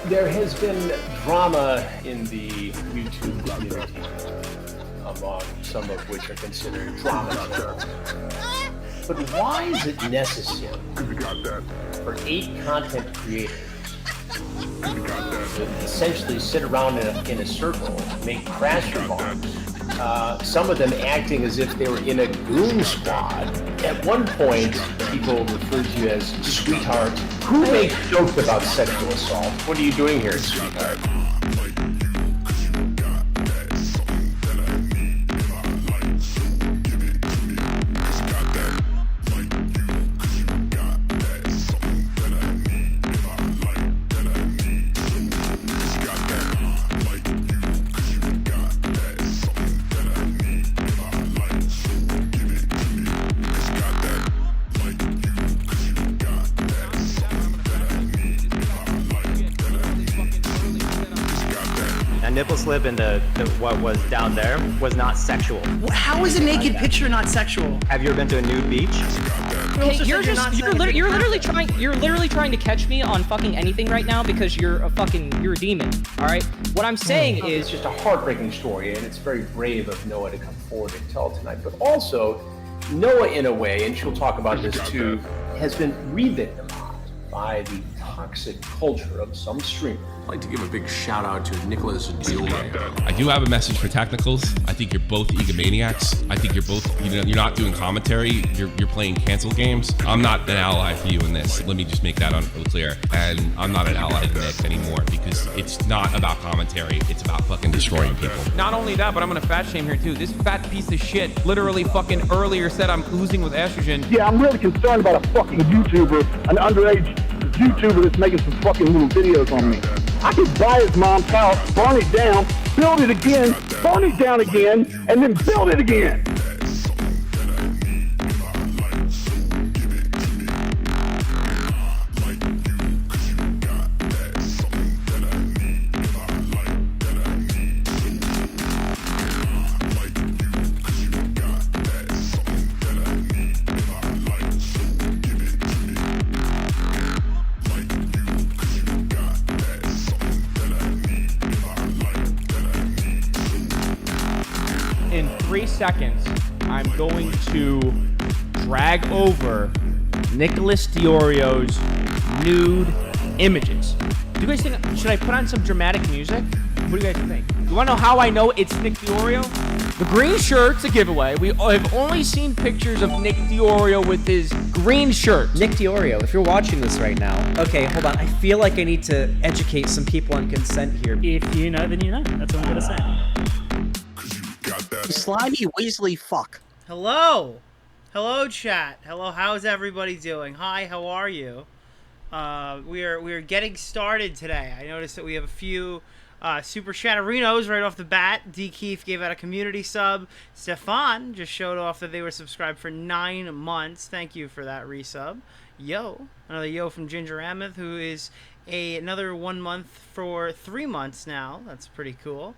There has been drama in the YouTube community, among some of which are considered drama. But why is it necessary for 8 content creators to essentially sit around in a circle, make crash remarks, some of them acting as if they were in a goon squad? At one point, people referred to you as sweetheart. Who makes jokes about sexual assault? What are you doing here, sweetheart? Nipple slip into what was down there was not sexual. How is a naked picture not sexual? Have you ever been to a nude beach? Okay, you're literally trying to catch me on fucking anything right now because you're a demon. All right. What I'm saying is it's just a heartbreaking story, and it's very brave of Noah to come forward and tell tonight. But also, Noah, in a way, and she'll talk about this too, has been re-victimized by the toxic culture of some streamers. I'd like to give a big shout out to nicholasdeoreo. I do have a message for technicals. I think you're both egomaniacs. I think you're both, you're not doing commentary. You're playing cancel games. I'm not an ally for you in this. Let me just make that clear. And I'm not an ally to Nick anymore because it's not about commentary. It's about fucking destroying people. Not only that, but I'm gonna fat shame here too. This fat piece of shit literally fucking earlier said I'm oozing with estrogen. Yeah, I'm really concerned about a fucking YouTuber, an underage YouTuber that's making some fucking little videos on me. I could buy his mom's house, burn it down, build it again, burn it down again, and then build it again. In 3 seconds, I'm going to drag over nicholasdeoreo's nude images. Do you guys think, should I put on some dramatic music? What do you guys think? You wanna know how I know it's Nick DeOreo? The green shirt's a giveaway. We have only seen pictures of Nick DeOreo with his green shirt. Nick DeOreo, if you're watching this right now, okay, hold on. I feel like I need to educate some people on consent here. If you know, then you know. That's what I'm gonna say. Slimy Weasley fuck. Hello! Hello, chat. Hello, how's everybody doing? Hi, how are you? We are getting started today. I noticed that we have a few Super Chatterinos right off the bat. D. Keefe gave out a community sub. Stefan just showed off that they were subscribed for 9 months. Thank you for that resub. Yo, another yo from Ginger Ameth, who is another 1 month for 3 months now. That's pretty cool.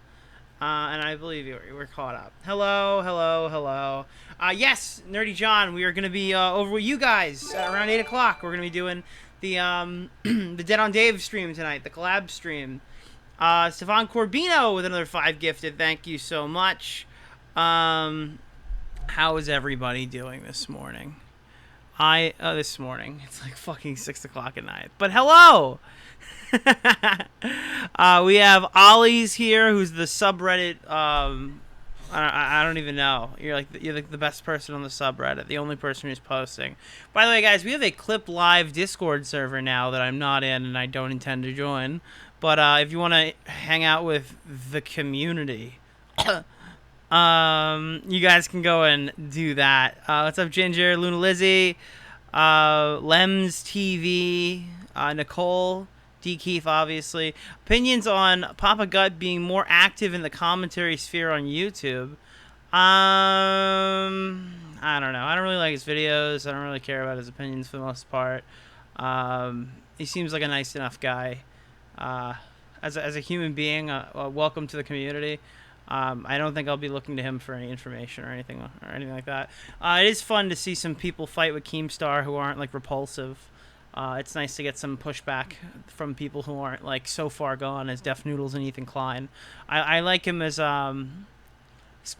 And I believe we're caught up. Hello, hello, hello. Yes, Nerdy John, we are going to be over with you guys at around 8 o'clock. We're going to be doing the the Dead on Dave stream tonight, the collab stream. Stefan Corbino with another 5 gifted. Thank you so much. How is everybody doing this morning? This morning. It's like fucking 6 o'clock at night. But hello! We have Ollie's here, who's the subreddit. I don't even know. You're the best person on the subreddit, the only person who's posting. By the way, guys, we have a Clip Live Discord server now that I'm not in and I don't intend to join. But if you want to hang out with the community, you guys can go and do that. What's up, Ginger, Luna Lizzie, Lems TV, Nicole, D. Keefe, obviously. Opinions on Papa Gut being more active in the commentary sphere on YouTube. I don't know. I don't really like his videos. I don't really care about his opinions for the most part. He seems like a nice enough guy. As a human being, welcome to the community. I don't think I'll be looking to him for any information or anything like that. It is fun to see some people fight with Keemstar who aren't like repulsive. It's nice to get some pushback from people who aren't like so far gone as Def Noodles and Ethan Klein. I like him as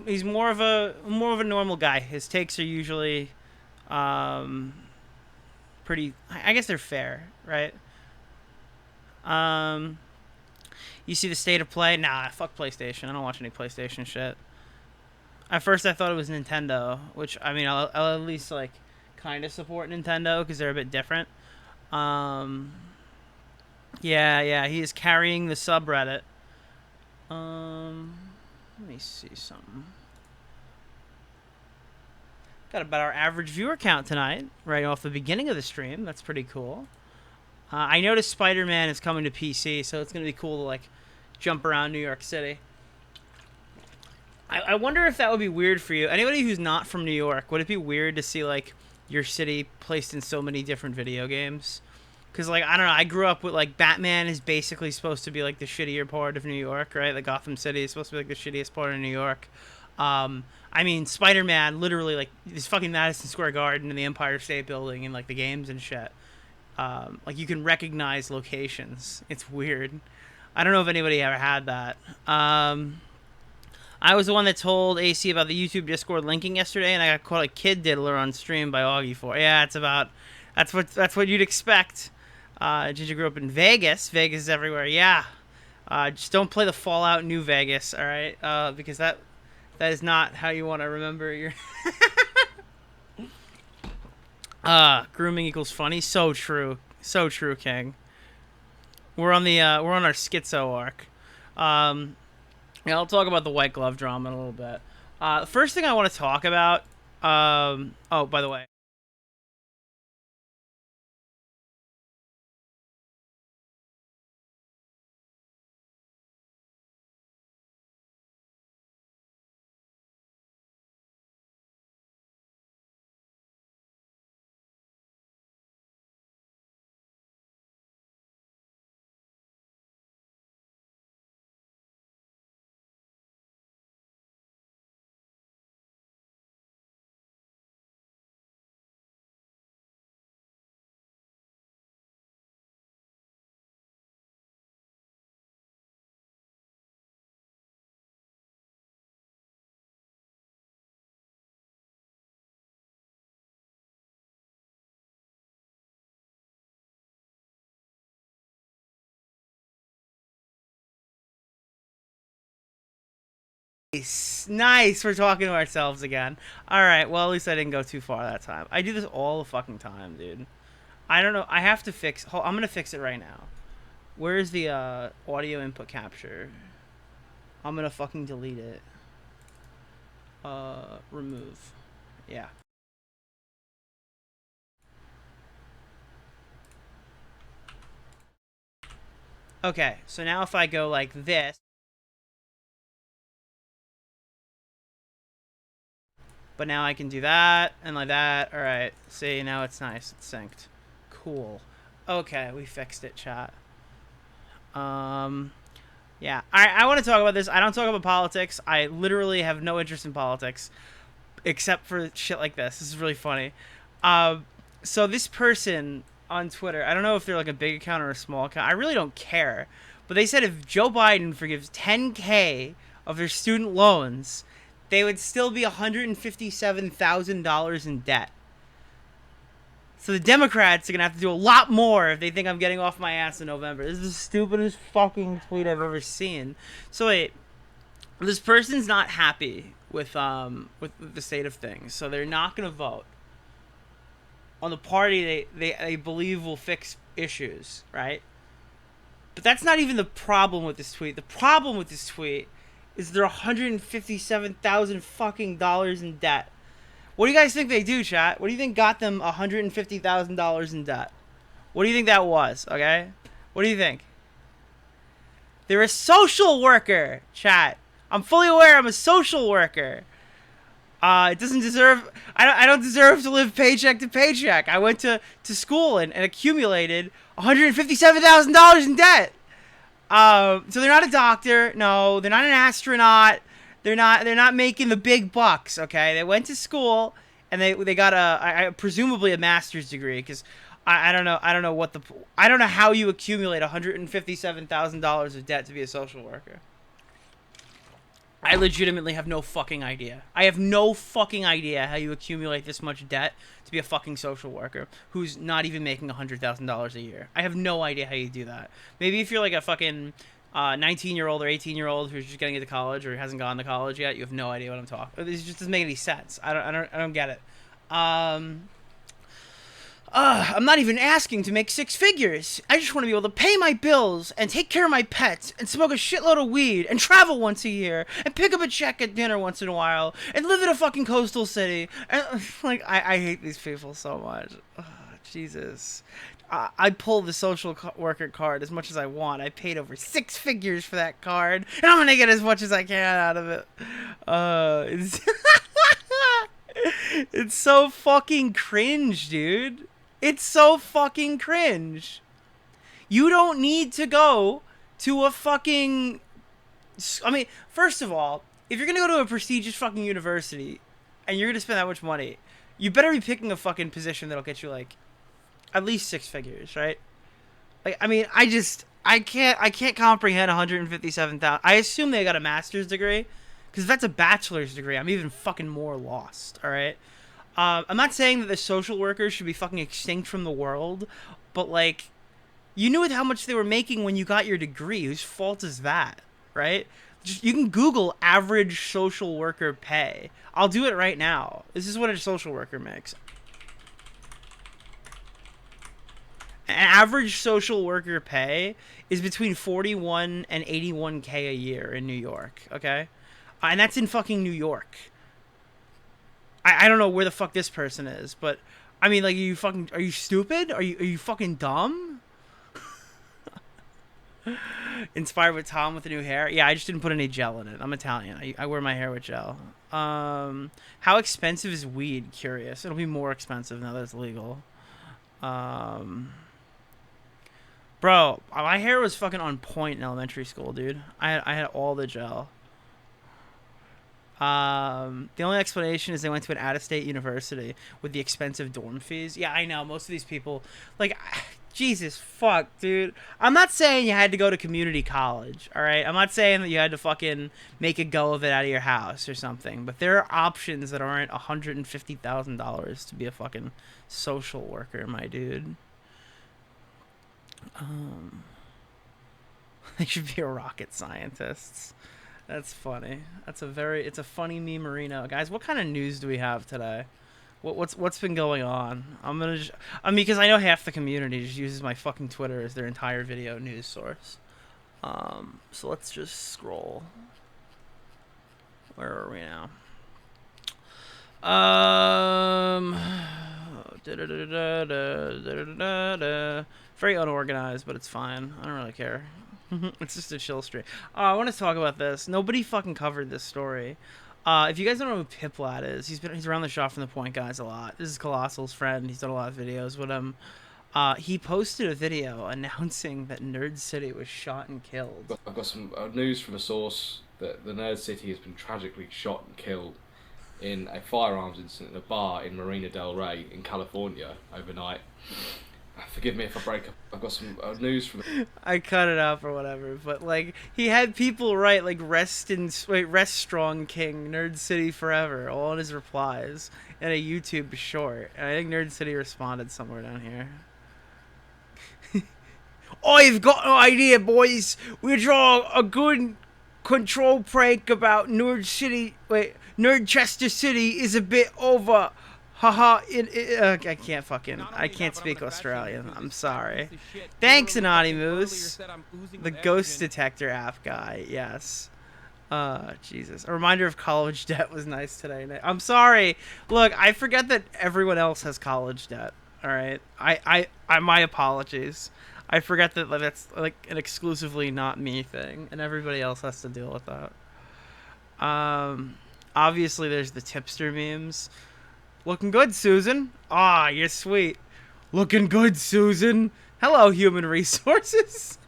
he's more of a normal guy. His takes are usually pretty. I guess they're fair, right? You see the state of play? Nah, fuck PlayStation. I don't watch any PlayStation shit. At first, I thought it was Nintendo, which I mean, I'll at least like kind of support Nintendo because they're a bit different. Yeah, he is carrying the subreddit. Let me see something. Got about our average viewer count tonight, right off the beginning of the stream. That's pretty cool. I noticed Spider-Man is coming to PC, so it's gonna be cool to like jump around New York City. I wonder if that would be weird for you. Anybody who's not from New York, would it be weird to see like your city placed in so many different video games? Because like I don't know, I grew up with like Batman is basically supposed to be like the shittier part of New York, right? Like Gotham City is supposed to be like the shittiest part of New York. I mean, Spider-Man literally like is fucking Madison Square Garden and the Empire State Building and like the games and shit. Like you can recognize locations. It's weird. I don't know if anybody ever had that. I was the one that told AC about the YouTube Discord linking yesterday, and I got called a kid diddler on stream by Augie for. Yeah, that's what you'd expect. Ginger grew up in Vegas. Vegas is everywhere. Yeah. Just don't play the Fallout New Vegas, all right? Because that is not how you want to remember your. Grooming equals funny. So true, King. We're on our schizo arc. Yeah, I'll talk about the white glove drama in a little bit. The first thing I want to talk about. Oh, by the way. Nice, we're talking to ourselves again. Alright, well, at least I didn't go too far that time. I do this all the fucking time, dude. I don't know, I have to fix... I'm gonna fix it right now. Where's the audio input capture? I'm gonna fucking delete it. Remove. Yeah. Okay, so now if I go like this. But now I can do that and like that. All right. See, now it's nice. It's synced. Cool. Okay, we fixed it, chat. Yeah. I want to talk about this. I don't talk about politics. I literally have no interest in politics except for shit like this. This is really funny. So this person on Twitter, I don't know if they're like a big account or a small account. I really don't care. But they said if Joe Biden forgives $10K of their student loans, they would still be $157,000 in debt. So the Democrats are going to have to do a lot more if they think I'm getting off my ass in November. This is the stupidest fucking tweet I've ever seen. So wait, this person's not happy with the state of things. So they're not going to vote on the party they believe will fix issues, right? But that's not even the problem with this tweet. The problem with this tweet is they're $157,000 fucking dollars in debt. What do you guys think they do, chat? What do you think got them $150,000 in debt? What do you think that was, okay? What do you think? They're a social worker, chat. I'm fully aware I'm a social worker. It doesn't deserve... I don't deserve to live paycheck to paycheck. I went to school and accumulated $157,000 in debt. So they're not a doctor. No, they're not an astronaut. They're not making the big bucks, okay? They went to school and they got presumably a master's degree, because I don't know how you accumulate $157,000 of debt to be a social worker. I legitimately have no fucking idea. I have no fucking idea how you accumulate this much debt to be a fucking social worker who's not even making $100,000 a year. I have no idea how you do that. Maybe if you're like a fucking 19-year-old or 18-year-old who's just getting into college or hasn't gone to college yet, you have no idea what I'm talking. This just doesn't make any sense. I don't get it. I'm not even asking to make six figures. I just want to be able to pay my bills and take care of my pets and smoke a shitload of weed and travel once a year and pick up a check at dinner once in a while and live in a fucking coastal city. And like, I hate these people so much. Oh, Jesus. I pull the social worker card as much as I want. I paid over six figures for that card, and I'm gonna get as much as I can out of it. It's so fucking cringe, dude. It's so fucking cringe. You don't need to go to a fucking... I mean, first of all, if you're gonna go to a prestigious fucking university and you're gonna spend that much money, you better be picking a fucking position that'll get you, like, at least six figures, right? Like, I mean, I can't comprehend 157,000. I assume they got a master's degree, because if that's a bachelor's degree, I'm even fucking more lost, all right? I'm not saying that the social workers should be fucking extinct from the world, but, like, you knew how much they were making when you got your degree. Whose fault is that, right? Just, you can Google average social worker pay. I'll do it right now. This is what a social worker makes. An average social worker pay is between 41 and 81K a year in New York, okay? And that's in fucking New York. I don't know where the fuck this person is, but I mean, like, are you stupid? Are you fucking dumb? Inspired with Tom with the new hair? Yeah, I just didn't put any gel in it. I'm Italian. I wear my hair with gel. How expensive is weed? Curious. It'll be more expensive now that it's legal. Bro, my hair was fucking on point in elementary school, dude. I had all the gel. The only explanation is they went to an out-of-state university with the expensive dorm fees. Yeah, I know. Most of these people, like, Jesus fuck, dude. I'm not saying you had to go to community college, all right? I'm not saying that you had to fucking make a go of it out of your house or something, but there are options that aren't $150,000 to be a fucking social worker, my dude. They should be a rocket scientists. That's funny. It's a funny memerino. Guys, what kind of news do we have today? What's been going on? Because I know half the community just uses my fucking Twitter as their entire video news source. So let's just scroll. Where are we now? Very unorganized, but it's fine. I don't really care. It's just a chill stream. I want to talk about this. Nobody fucking covered this story. If you guys don't know who Piplad is, he's around the shop from the Point Guys a lot. This is Colossal's friend. He's done a lot of videos with him. He posted a video announcing that Nerd City was shot and killed. I've got some news from a source that the Nerd City has been tragically shot and killed in a firearms incident in a bar in Marina Del Rey in California overnight. Forgive me if I break up. I've got some news from. I cut it up or whatever, but like he had people write like rest strong king, Nerd City forever, all in his replies in a YouTube short. And I think Nerd City responded somewhere down here. I've got an idea, boys. We draw a good control prank about Nerd City. Nerdchester City is a bit over. Haha, I can't speak Australian. I'm sorry. Thanks, Anonymous. The ghost detector app guy, yes. Jesus. A reminder of college debt was nice today. I'm sorry. Look, I forget that everyone else has college debt. All right. I my apologies. I forget that that's like an exclusively not me thing, and everybody else has to deal with that. Obviously, there's the tipster memes. Looking good, Susan. Ah, you're sweet. Looking good, Susan. Hello, human resources.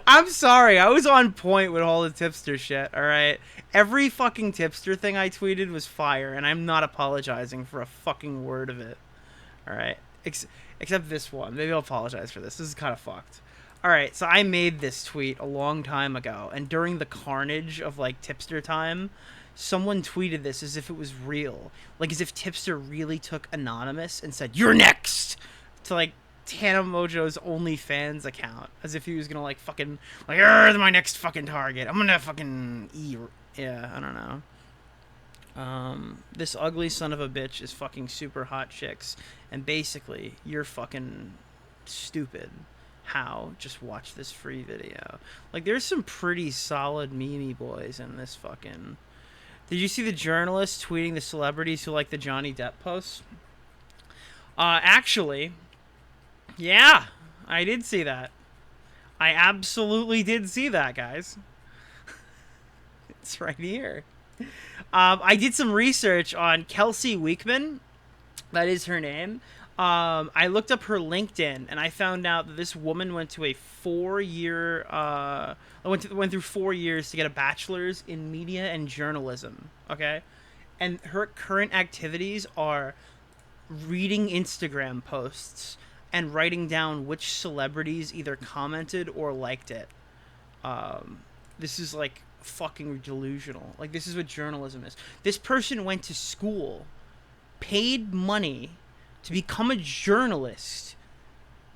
I'm sorry. I was on point with all the tipster shit, alright? Every fucking tipster thing I tweeted was fire, and I'm not apologizing for a fucking word of it. Alright? Except this one. Maybe I'll apologize for this. This is kind of fucked. Alright, so I made this tweet a long time ago, and during the carnage of, like, tipster time, someone tweeted this as if it was real. Like, as if Tipster really took Anonymous and said, "You're next!" to, like, Tana Mojo's OnlyFans account. As if he was gonna, like, fucking, like, "You're my next fucking target. I'm gonna fucking eat." Yeah, I don't know. This ugly son of a bitch is fucking super hot chicks. And basically, you're fucking stupid. How? Just watch this free video. Like, there's some pretty solid meme boys in this fucking... Did you see the journalist tweeting the celebrities who like the Johnny Depp posts? Actually, yeah, I did see that. I absolutely did see that, guys. It's right here. I did some research on Kelsey Weekman. That is her name. I looked up her LinkedIn, and I found out that this woman went to a 4-year... went through 4 years to get a bachelor's in media and journalism, okay? And her current activities are reading Instagram posts and writing down which celebrities either commented or liked it. This is, like, fucking delusional. Like, this is what journalism is. This person went to school, paid money to become a journalist,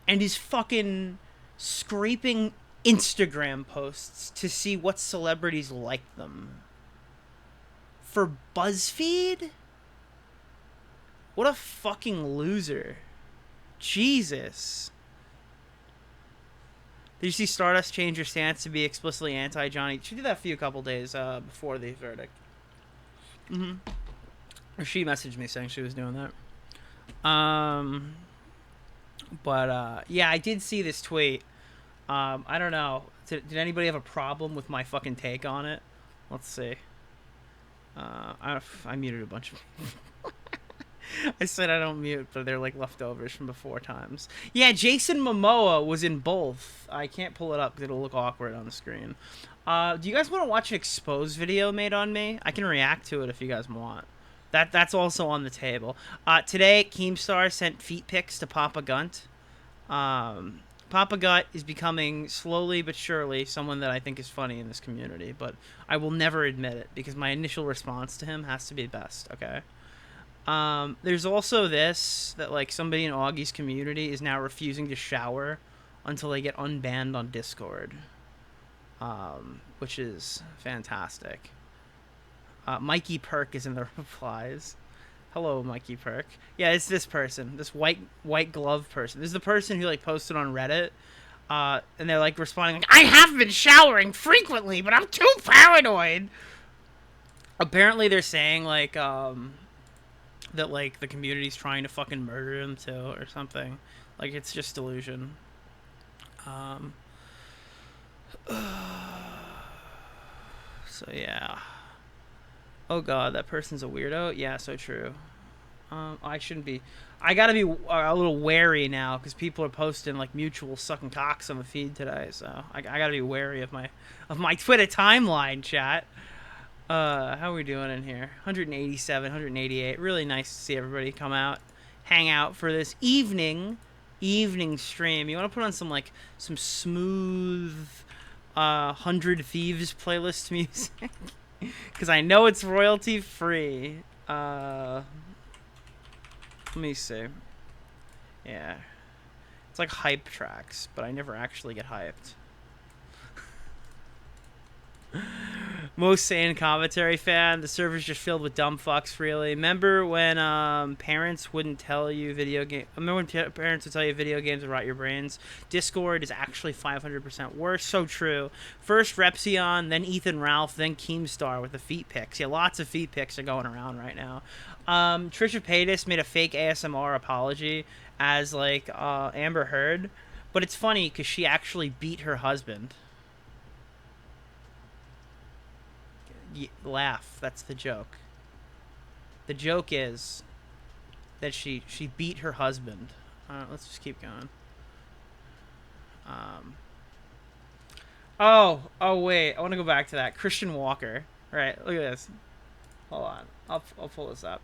and is fucking scraping Instagram posts to see what celebrities like them. For BuzzFeed? What a fucking loser. Jesus. Did you see Stardust change her stance to be explicitly anti-Johnny? She did that for you a couple days before the verdict. Or she messaged me saying she was doing that. Yeah, I did see this tweet. I don't know. Did anybody have a problem with my fucking take on it? Let's see. I muted a bunch of... I said I don't mute, but they're like leftovers from before times. Yeah, Jason Momoa was in both. I can't pull it up because it'll look awkward on the screen. Do you guys want to watch an exposed video made on me? I can react to it if you guys want. That's also on the table. Today, Keemstar sent feet pics to Papa Gunt. Papa Gut is becoming, slowly but surely, someone that I think is funny in this community, but I will never admit it, because my initial response to him has to be best, okay? There's also this, that, like, somebody in Augie's community is now refusing to shower until they get unbanned on Discord, which is fantastic. Mikey Perk is in the replies. Hello, Mikey Perk. Yeah, it's this person, this white glove person. This is the person who, like, posted on Reddit, and they're, like, responding, like, "I have been showering frequently, but I'm too paranoid." Apparently, they're saying, like, that, like, the community's trying to fucking murder him, too, or something. Like, it's just delusion. So yeah. Oh god, that person's a weirdo. Yeah, so true. I shouldn't be. I gotta be a little wary now because people are posting like mutual sucking cocks on the feed today. So I gotta be wary of my Twitter timeline, chat. How are we doing in here? 187, 188. Really nice to see everybody come out, hang out for this evening stream. You want to put on some smooth 100 Thieves playlist music? Because I know it's royalty free. Let me see. Yeah. It's like hype tracks, but I never actually get hyped. Most sane commentary fan. The server's just filled with dumb fucks, really. Remember when parents wouldn't tell you video game? Remember when parents would tell you video games would rot your brains? Discord is actually 500% worse. So true. First Repsion, then Ethan Ralph, then Keemstar with the feet pics. Yeah, lots of feet pics are going around right now. Trisha Paytas made a fake ASMR apology as like Amber Heard, but it's funny because she actually beat her husband. Laugh. That's the joke. The joke is that she beat her husband. Let's just keep going. Oh wait, I want to go back to that. Christian Walker. Right, look at this. Hold on, I'll pull this up.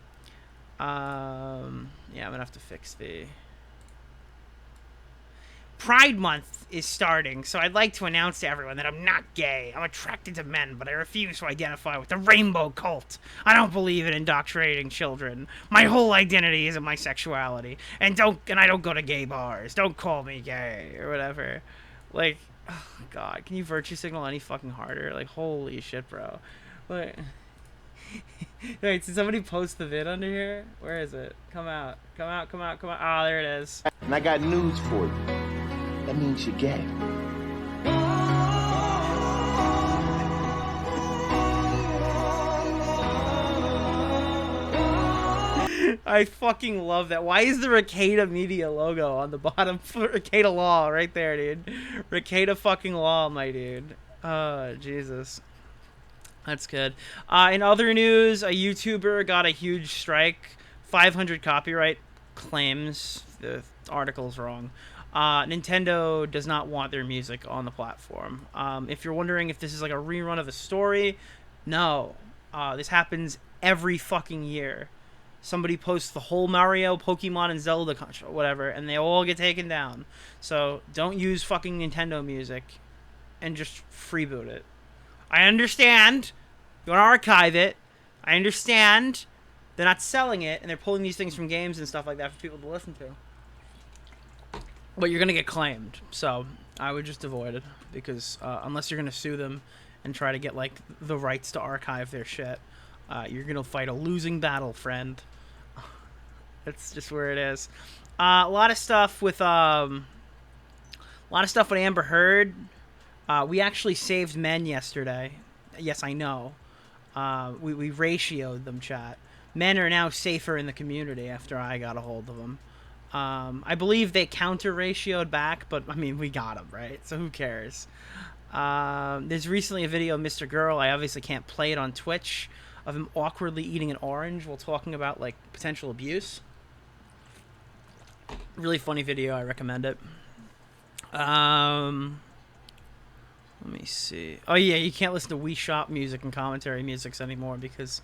Yeah, I'm gonna have to fix the. Pride Month is starting, so I'd like to announce to everyone that I'm not gay. I'm attracted to men, but I refuse to identify with the rainbow cult. I don't believe in indoctrinating children. My whole identity isn't my sexuality, and I don't go to gay bars. Don't call me gay or whatever. Like, oh god, can you virtue signal any fucking harder? Like, holy shit, bro. Wait, did somebody post the vid under here? Where is it? Come out. Ah, there it is. And I got news for you. That means you're gay. I fucking love that. Why is the Ricada Media logo on the bottom? Ricada Law right there, dude. Ricada fucking Law, my dude. Jesus. That's good. In other news, a YouTuber got a huge strike. 500 copyright claims. The article's wrong. Nintendo does not want their music on the platform. If you're wondering if this is like a rerun of a story, no. This happens every fucking year. Somebody posts the whole Mario, Pokemon, and Zelda whatever, and they all get taken down. So don't use fucking Nintendo music and just freeboot it. I understand you want to archive it. I understand they're not selling it, and they're pulling these things from games and stuff like that for people to listen to. But you're going to get claimed, so I would just avoid it, because unless you're going to sue them and try to get, like, the rights to archive their shit, you're going to fight a losing battle, friend. That's just where it is. A lot of stuff with Amber Heard. We actually saved men yesterday. Yes, I know. We ratioed them, chat. Men are now safer in the community after I got a hold of them. I believe they counter-ratioed back, but, I mean, we got them, right? So who cares? There's recently a video of Mr. Girl. I obviously can't play it on Twitch, of him awkwardly eating an orange while talking about, like, potential abuse. Really funny video. I recommend it. Let me see. Oh, yeah, you can't listen to Wii Shop music and commentary musics anymore because...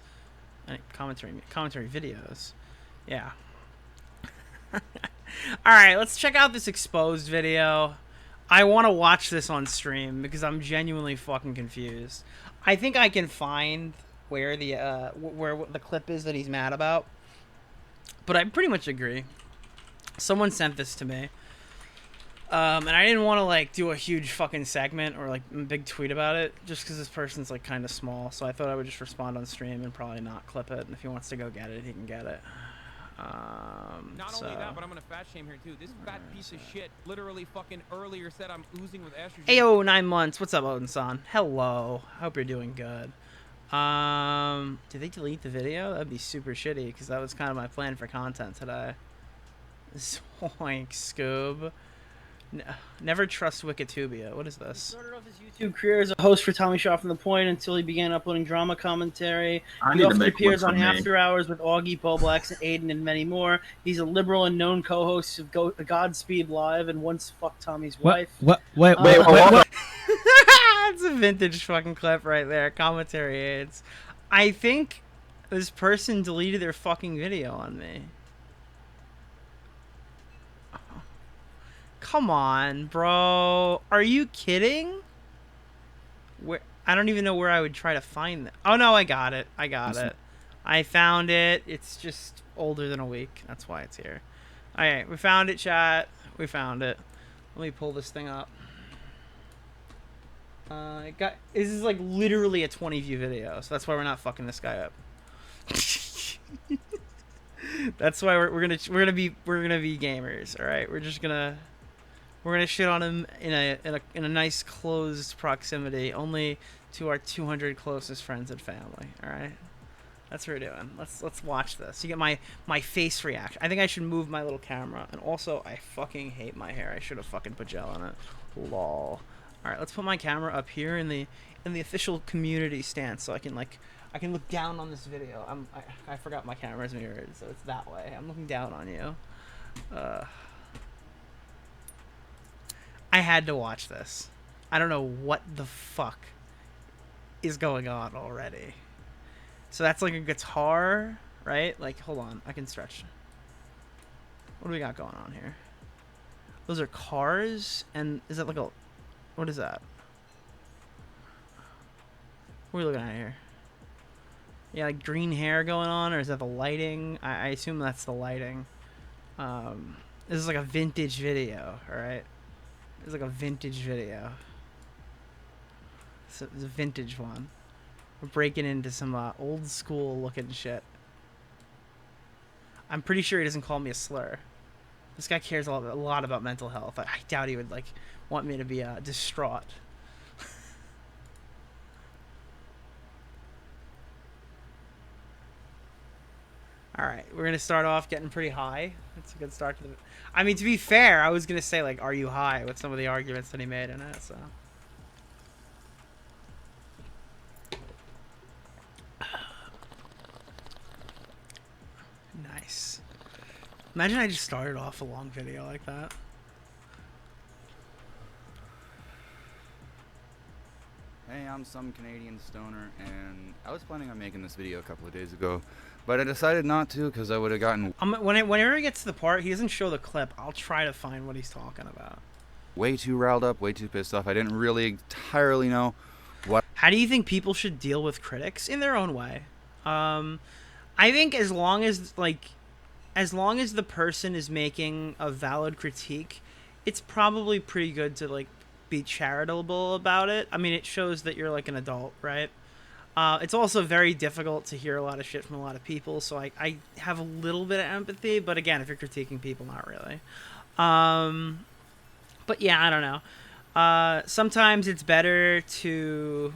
commentary videos. Yeah. Alright, let's check out this exposed video. I want to watch this on stream because I'm genuinely fucking confused. I think I can find where the clip is that he's mad about. But I pretty much agree. Someone sent this to me. And I didn't want to, like, do a huge fucking segment or, like, a big tweet about it just because this person's, like, kind of small. So I thought I would just respond on stream and probably not clip it. And if he wants to go get it, he can get it. Not only that, but I'm gonna fat shame here too. This fat piece of shit literally fucking earlier said I'm oozing with estrogen. Ayo, 9 months. What's up, Odin-san? Hello. Hope you're doing good. Did they delete the video? That'd be super shitty because that was kind of my plan for content today. Zoink, Scoob. Never trust Wikitubia. What is this? Started off his YouTube career as a host for Tommy Shaw from The Point until he began uploading drama commentary. I He need to often make appears one on for me. After Hours with Augie, Boblax, and Aiden, and many more. He's a liberal and known co-host of Godspeed Live and once fucked Tommy's wife. Wait, That's a vintage fucking clip right there. Commentary aids. I think this person deleted their fucking video on me. Come on, bro. Are you kidding? Where? I don't even know where I would try to find that. Oh no, I got it. I found it. It's just older than a week. That's why it's here. Alright, we found it, chat. We found it. Let me pull this thing up. This is like literally a 20 view video, so that's why we're not fucking this guy up. That's why we're gonna be gamers. All right, we're gonna shit on him in a nice closed proximity, only to our 200 closest friends and family. All right, that's what we're doing. Let's watch this. You get my face reaction. I think I should move my little camera, and also I fucking hate my hair. I should have fucking put gel on it. Lol. All right, let's put my camera up here in the official community stance, so I can look down on this video. I forgot my camera's mirrored, so it's that way. I'm looking down on you. I had to watch this. I don't know what the fuck is going on already. So that's like a guitar, right? Like, hold on, I can stretch. What do we got going on here? Those are cars, and is that like a... What is that? What are we looking at here? Yeah, like green hair going on, or is that the lighting? I assume that's the lighting. This is like a vintage video, alright? It's like a vintage video. So it's a vintage one. We're breaking into some old school looking shit. I'm pretty sure he doesn't call me a slur. This guy cares a lot about mental health. I doubt he would like want me to be distraught. Alright, we're gonna start off getting pretty high. That's a good start to the... I mean, to be fair, I was gonna say, like, are you high, with some of the arguments that he made in it, so... Nice. Imagine I just started off a long video like that. Hey, I'm some Canadian stoner, and I was planning on making this video a couple of days ago, but I decided not to because I would have gotten whenever he gets to the part, he doesn't show the clip, I'll try to find what he's talking about. way too riled up, way too pissed off. I didn't really entirely know what... How do you think people should deal with critics? In their own way. I think as long as the person is making a valid critique, it's probably pretty good to, like, be charitable about it. I mean, it shows that you're like an adult, right? It's also very difficult to hear a lot of shit from a lot of people, so I have a little bit of empathy, but again, if you're critiquing people, not really. But yeah, I don't know. Sometimes it's better to...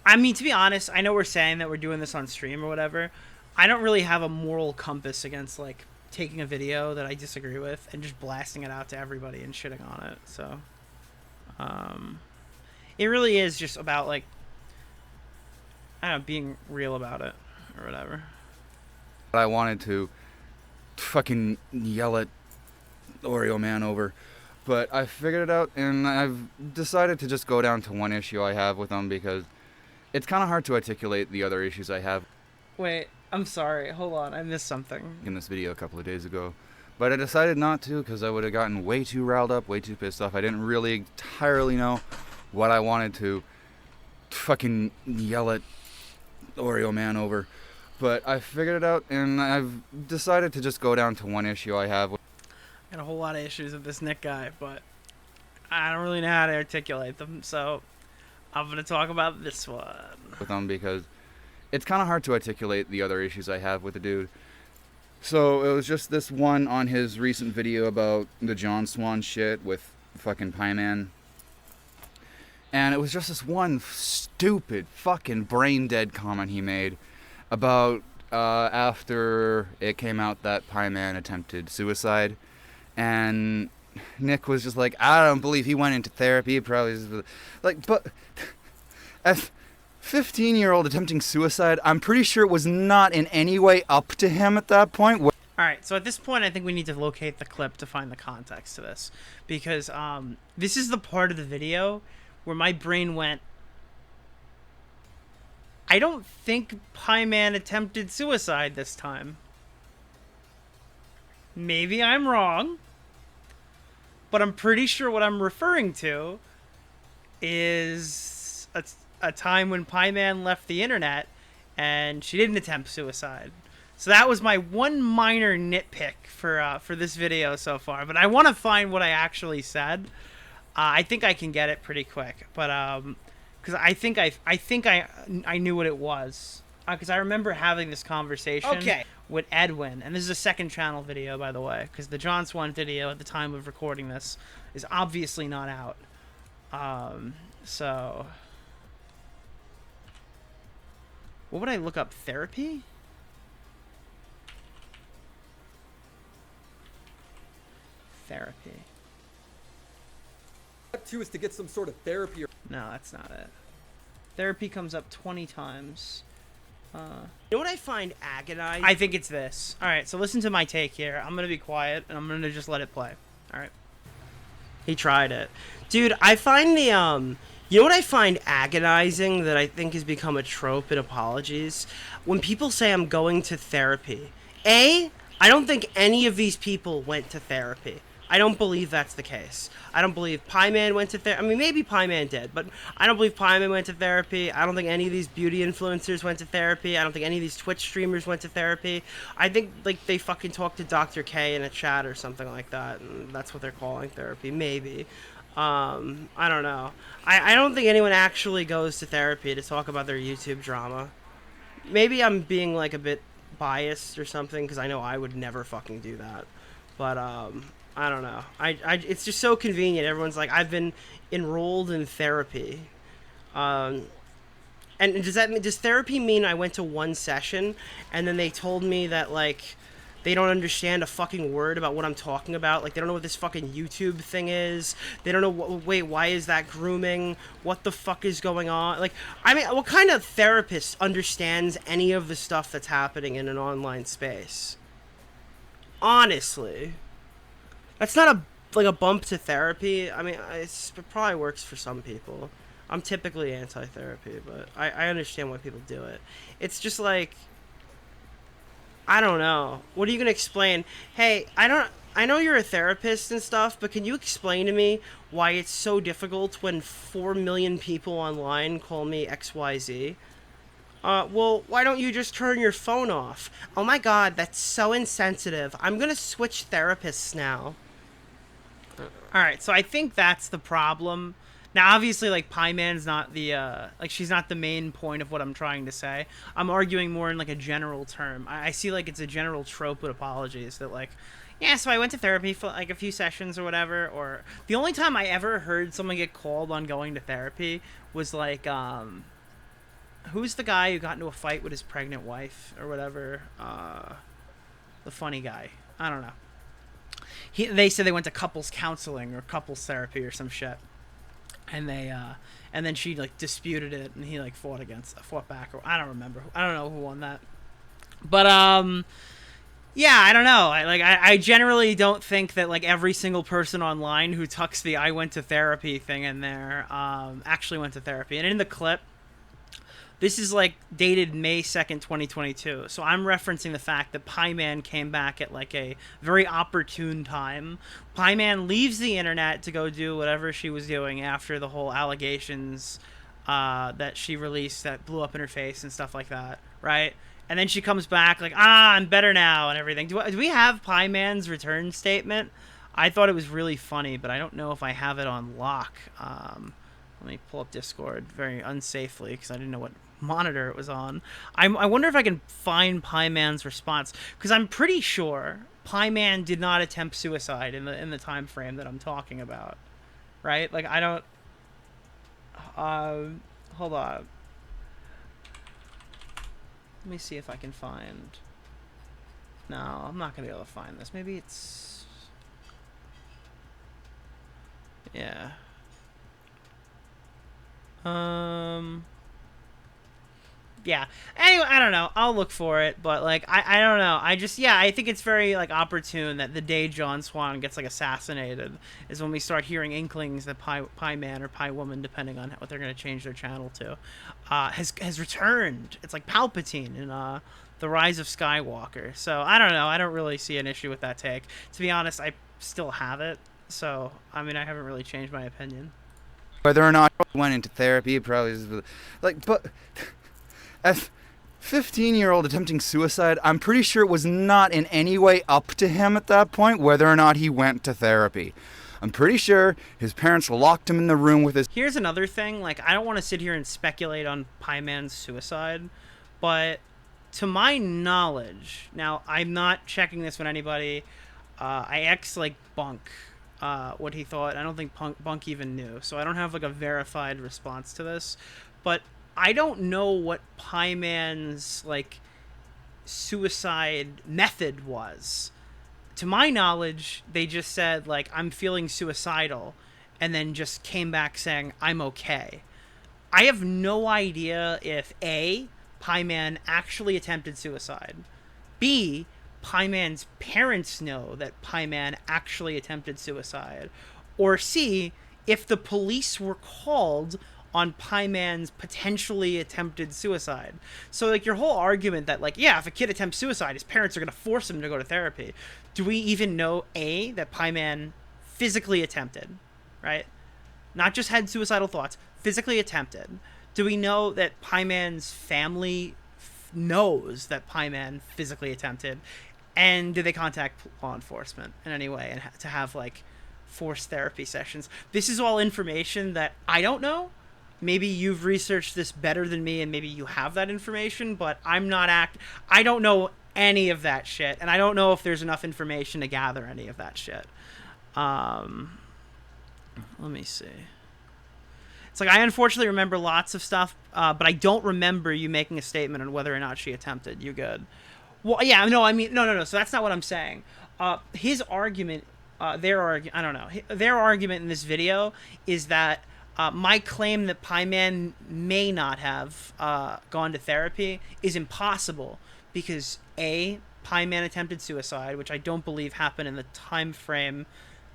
I mean, to be honest, I know we're saying that we're doing this on stream or whatever. I don't really have a moral compass against, like, taking a video that I disagree with and just blasting it out to everybody and shitting on it, so... it really is just about, like, I don't know, being real about it or whatever. I wanted to fucking yell at Oreo Man over, but I figured it out, and I've decided to just go down to one issue I have with them because it's kind of hard to articulate the other issues I have. Wait, I'm sorry. Hold on, I missed something. In this video a couple of days ago, but I decided not to because I would have gotten way too riled up, way too pissed off. I didn't really entirely know what I wanted to fucking yell at Oreo Man over, but I figured it out, and I've decided to just go down to one issue I have. I got a whole lot of issues with this Nick guy, but I don't really know how to articulate them, so I'm gonna talk about this one With them because it's kind of hard to articulate the other issues I have with the dude. So it was just this one on his recent video about the John Swan shit with fucking Pie Man. And it was just this one stupid fucking brain dead comment he made about after it came out that Pie Man attempted suicide. And Nick was just like, I don't believe he went into therapy. He probably was like, but as 15-year-old attempting suicide, I'm pretty sure it was not in any way up to him at that point. All right, so at this point, I think we need to locate the clip to find the context to this, because this is the part of the video where my brain went, I don't think Pie Man attempted suicide this time. Maybe I'm wrong, but I'm pretty sure what I'm referring to is a time when Pie Man left the internet and she didn't attempt suicide. So that was my one minor nitpick for this video so far. But I want to find what I actually said. I think I can get it pretty quick, but because I think I knew what it was, because I remember having this conversation with Edwin, and this is a second channel video, by the way, because the John Swan video at the time of recording this is obviously not out. So what would I look up? Therapy? Therapy. Step 2 is to get some sort of therapy. No, that's not it. Therapy comes up 20 times. You know what I find agonizing? I think it's this. All right, so listen to my take here. I'm going to be quiet, and I'm going to just let it play. All right. He tried it. Dude, I find the, you know what I find agonizing that I think has become a trope in apologies? When people say I'm going to therapy. I don't think any of these people went to therapy. I don't believe that's the case. I don't believe Pie Man went to therapy. I mean, maybe Pie Man did, but I don't believe Pie Man went to therapy. I don't think any of these beauty influencers went to therapy. I don't think any of these Twitch streamers went to therapy. I think, like, they fucking talked to Dr. K in a chat or something like that, and that's what they're calling therapy. Maybe. I don't know. I don't think anyone actually goes to therapy to talk about their YouTube drama. Maybe I'm being, like, a bit biased or something, because I know I would never fucking do that. But, I don't know. It's just so convenient. Everyone's like, I've been enrolled in therapy. And does therapy mean I went to one session and then they told me that, like, they don't understand a fucking word about what I'm talking about? Like, they don't know what this fucking YouTube thing is. They don't know, wait, why is that grooming? What the fuck is going on? Like, I mean, what kind of therapist understands any of the stuff that's happening in an online space? Honestly. That's not a bump to therapy. I mean, it probably works for some people. I'm typically anti-therapy, but I understand why people do it. It's just like, I don't know. What are you gonna explain? Hey, I know you're a therapist and stuff, but can you explain to me why it's so difficult when 4 million people online call me XYZ? Well, why don't you just turn your phone off? Oh my god, that's so insensitive. I'm gonna switch therapists now. Alright, so I think that's the problem. Now, obviously, like, Pie Man's not the, like, she's not the main point of what I'm trying to say. I'm arguing more in, like, a general term. I see, like, it's a general trope with apologies that, like, yeah, so I went to therapy for, like, a few sessions or whatever, or the only time I ever heard someone get called on going to therapy was, like, who's the guy who got into a fight with his pregnant wife or whatever? The funny guy. I don't know. They said they went to couples counseling or couples therapy or some shit, and and then she, like, disputed it, and he, like, fought back, or I don't remember. I don't know who won that, but yeah, I don't know. I generally don't think that, like, every single person online who tucks the "I went to therapy" thing in there actually went to therapy. And in the clip, this is, like, dated May 2nd, 2022. So I'm referencing the fact that Pie Man came back at, like, a very opportune time. Pie Man leaves the internet to go do whatever she was doing after the whole allegations that she released that blew up in her face and stuff like that, right? And then she comes back like, I'm better now and everything. Do we have Pie Man's return statement? I thought it was really funny, but I don't know if I have it on lock. Let me pull up Discord very unsafely because I didn't know what monitor it was on. I wonder if I can find Pie Man's response, because I'm pretty sure Pie Man did not attempt suicide in the time frame that I'm talking about, right? Like, I don't. Hold on. Let me see if I can find. No, I'm not gonna be able to find this. Maybe it's. Yeah. Yeah. Anyway, I don't know. I'll look for it, but like I don't know. I think it's very like opportune that the day John Swan gets like assassinated is when we start hearing inklings that Pie Man or Pie Woman, depending on what they're gonna change their channel to, has returned. It's like Palpatine in The Rise of Skywalker. So I don't know. I don't really see an issue with that take. To be honest, I still have it. So I mean, I haven't really changed my opinion. Whether or not he went into therapy, probably is, like, but as 15-year-old attempting suicide, I'm pretty sure it was not in any way up to him at that point whether or not he went to therapy. I'm pretty sure his parents locked him in the room with his... Here's another thing, like, I don't want to sit here and speculate on Pie Man's suicide, but to my knowledge, now, I'm not checking this with anybody, I like, Bunk, what he thought. I don't think Bunk even knew, so I don't have, like, a verified response to this, but I don't know what Pie Man's, like, suicide method was. To my knowledge, they just said, like, I'm feeling suicidal, and then just came back saying, I'm okay. I have no idea if A, Pie Man actually attempted suicide, B, Pie Man's parents know that Pie Man actually attempted suicide, or C, if the police were called on Pie Man's potentially attempted suicide. So, like, your whole argument that, like, yeah, if a kid attempts suicide, his parents are going to force him to go to therapy. Do we even know, A, that Pie Man physically attempted, right? Not just had suicidal thoughts, physically attempted. Do we know that Pie Man's family knows that Pie Man physically attempted? And did they contact law enforcement in any way and to have, like, forced therapy sessions? This is all information that I don't know. Maybe you've researched this better than me and maybe you have that information, but I don't know any of that shit, and I don't know if there's enough information to gather any of that shit. Let me see. It's like, I unfortunately remember lots of stuff, but I don't remember you making a statement on whether or not she attempted. You good? Well, yeah, no, I mean, no, so that's not what I'm saying. His argument, their argument in this video is that my claim that Pie Man may not have gone to therapy is impossible because A, Pie Man attempted suicide, which I don't believe happened in the time frame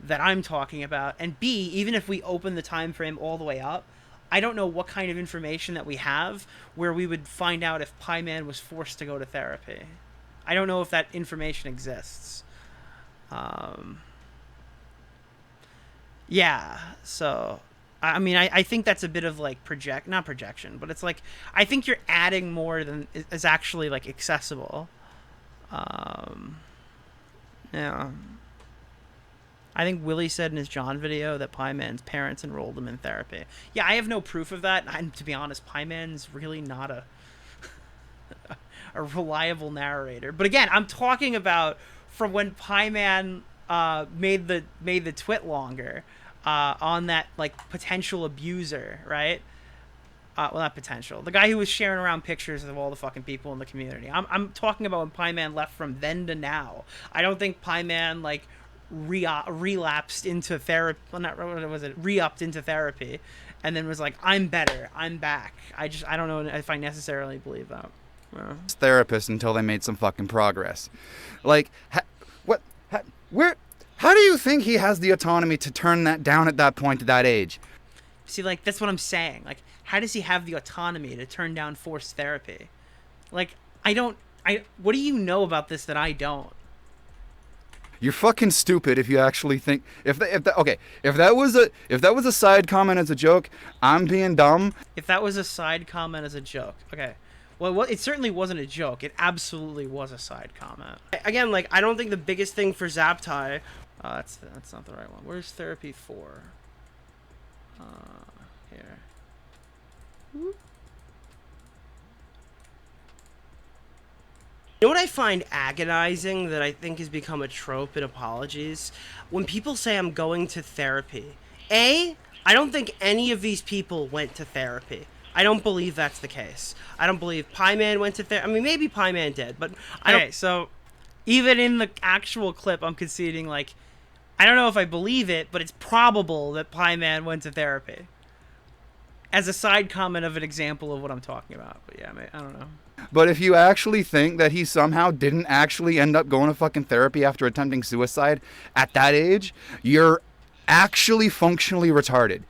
that I'm talking about, and B, even if we open the time frame all the way up, I don't know what kind of information that we have where we would find out if Pie Man was forced to go to therapy. I don't know if that information exists. Yeah, so I mean, I think that's a bit of, like, not projection, but it's like, I think you're adding more than is actually, like, accessible. Yeah. I think Willie said in his John video that Pie Man's parents enrolled him in therapy. Yeah, I have no proof of that, and to be honest, Pie Man's really not a reliable narrator. But again, I'm talking about from when Pie Man made the twit longer. On that, like, potential abuser, right? Well, not potential. The guy who was sharing around pictures of all the fucking people in the community. I'm talking about when Pie Man left from then to now. I don't think Pie Man, like, relapsed into therapy. Well, not, what was it? Re-upped into therapy. And then was like, I'm better. I'm back. I don't know if I necessarily believe that. Therapist until they made some fucking progress. Like, how do you think he has the autonomy to turn that down at that point, at that age? See, like, that's what I'm saying. Like, how does he have the autonomy to turn down forced therapy? Like, what do you know about this that I don't? You're fucking stupid if you actually think if that was a side comment as a joke, I'm being dumb. If that was a side comment as a joke, okay. Well, it certainly wasn't a joke. It absolutely was a side comment. Again, like, I don't think the biggest thing for Zaptai. That's not the right one. Where's therapy 4? Here. You know what I find agonizing that I think has become a trope in apologies? When people say I'm going to therapy. A, I don't think any of these people went to therapy. I don't believe that's the case. I don't believe Pie Man went to therapy. I mean, maybe Pie Man did, but I don't... Okay, so even in the actual clip, I'm conceding, like, I don't know if I believe it, but it's probable that Pie Man went to therapy. As a side comment of an example of what I'm talking about. But yeah, I don't know. But if you actually think that he somehow didn't actually end up going to fucking therapy after attempting suicide at that age, you're actually functionally retarded.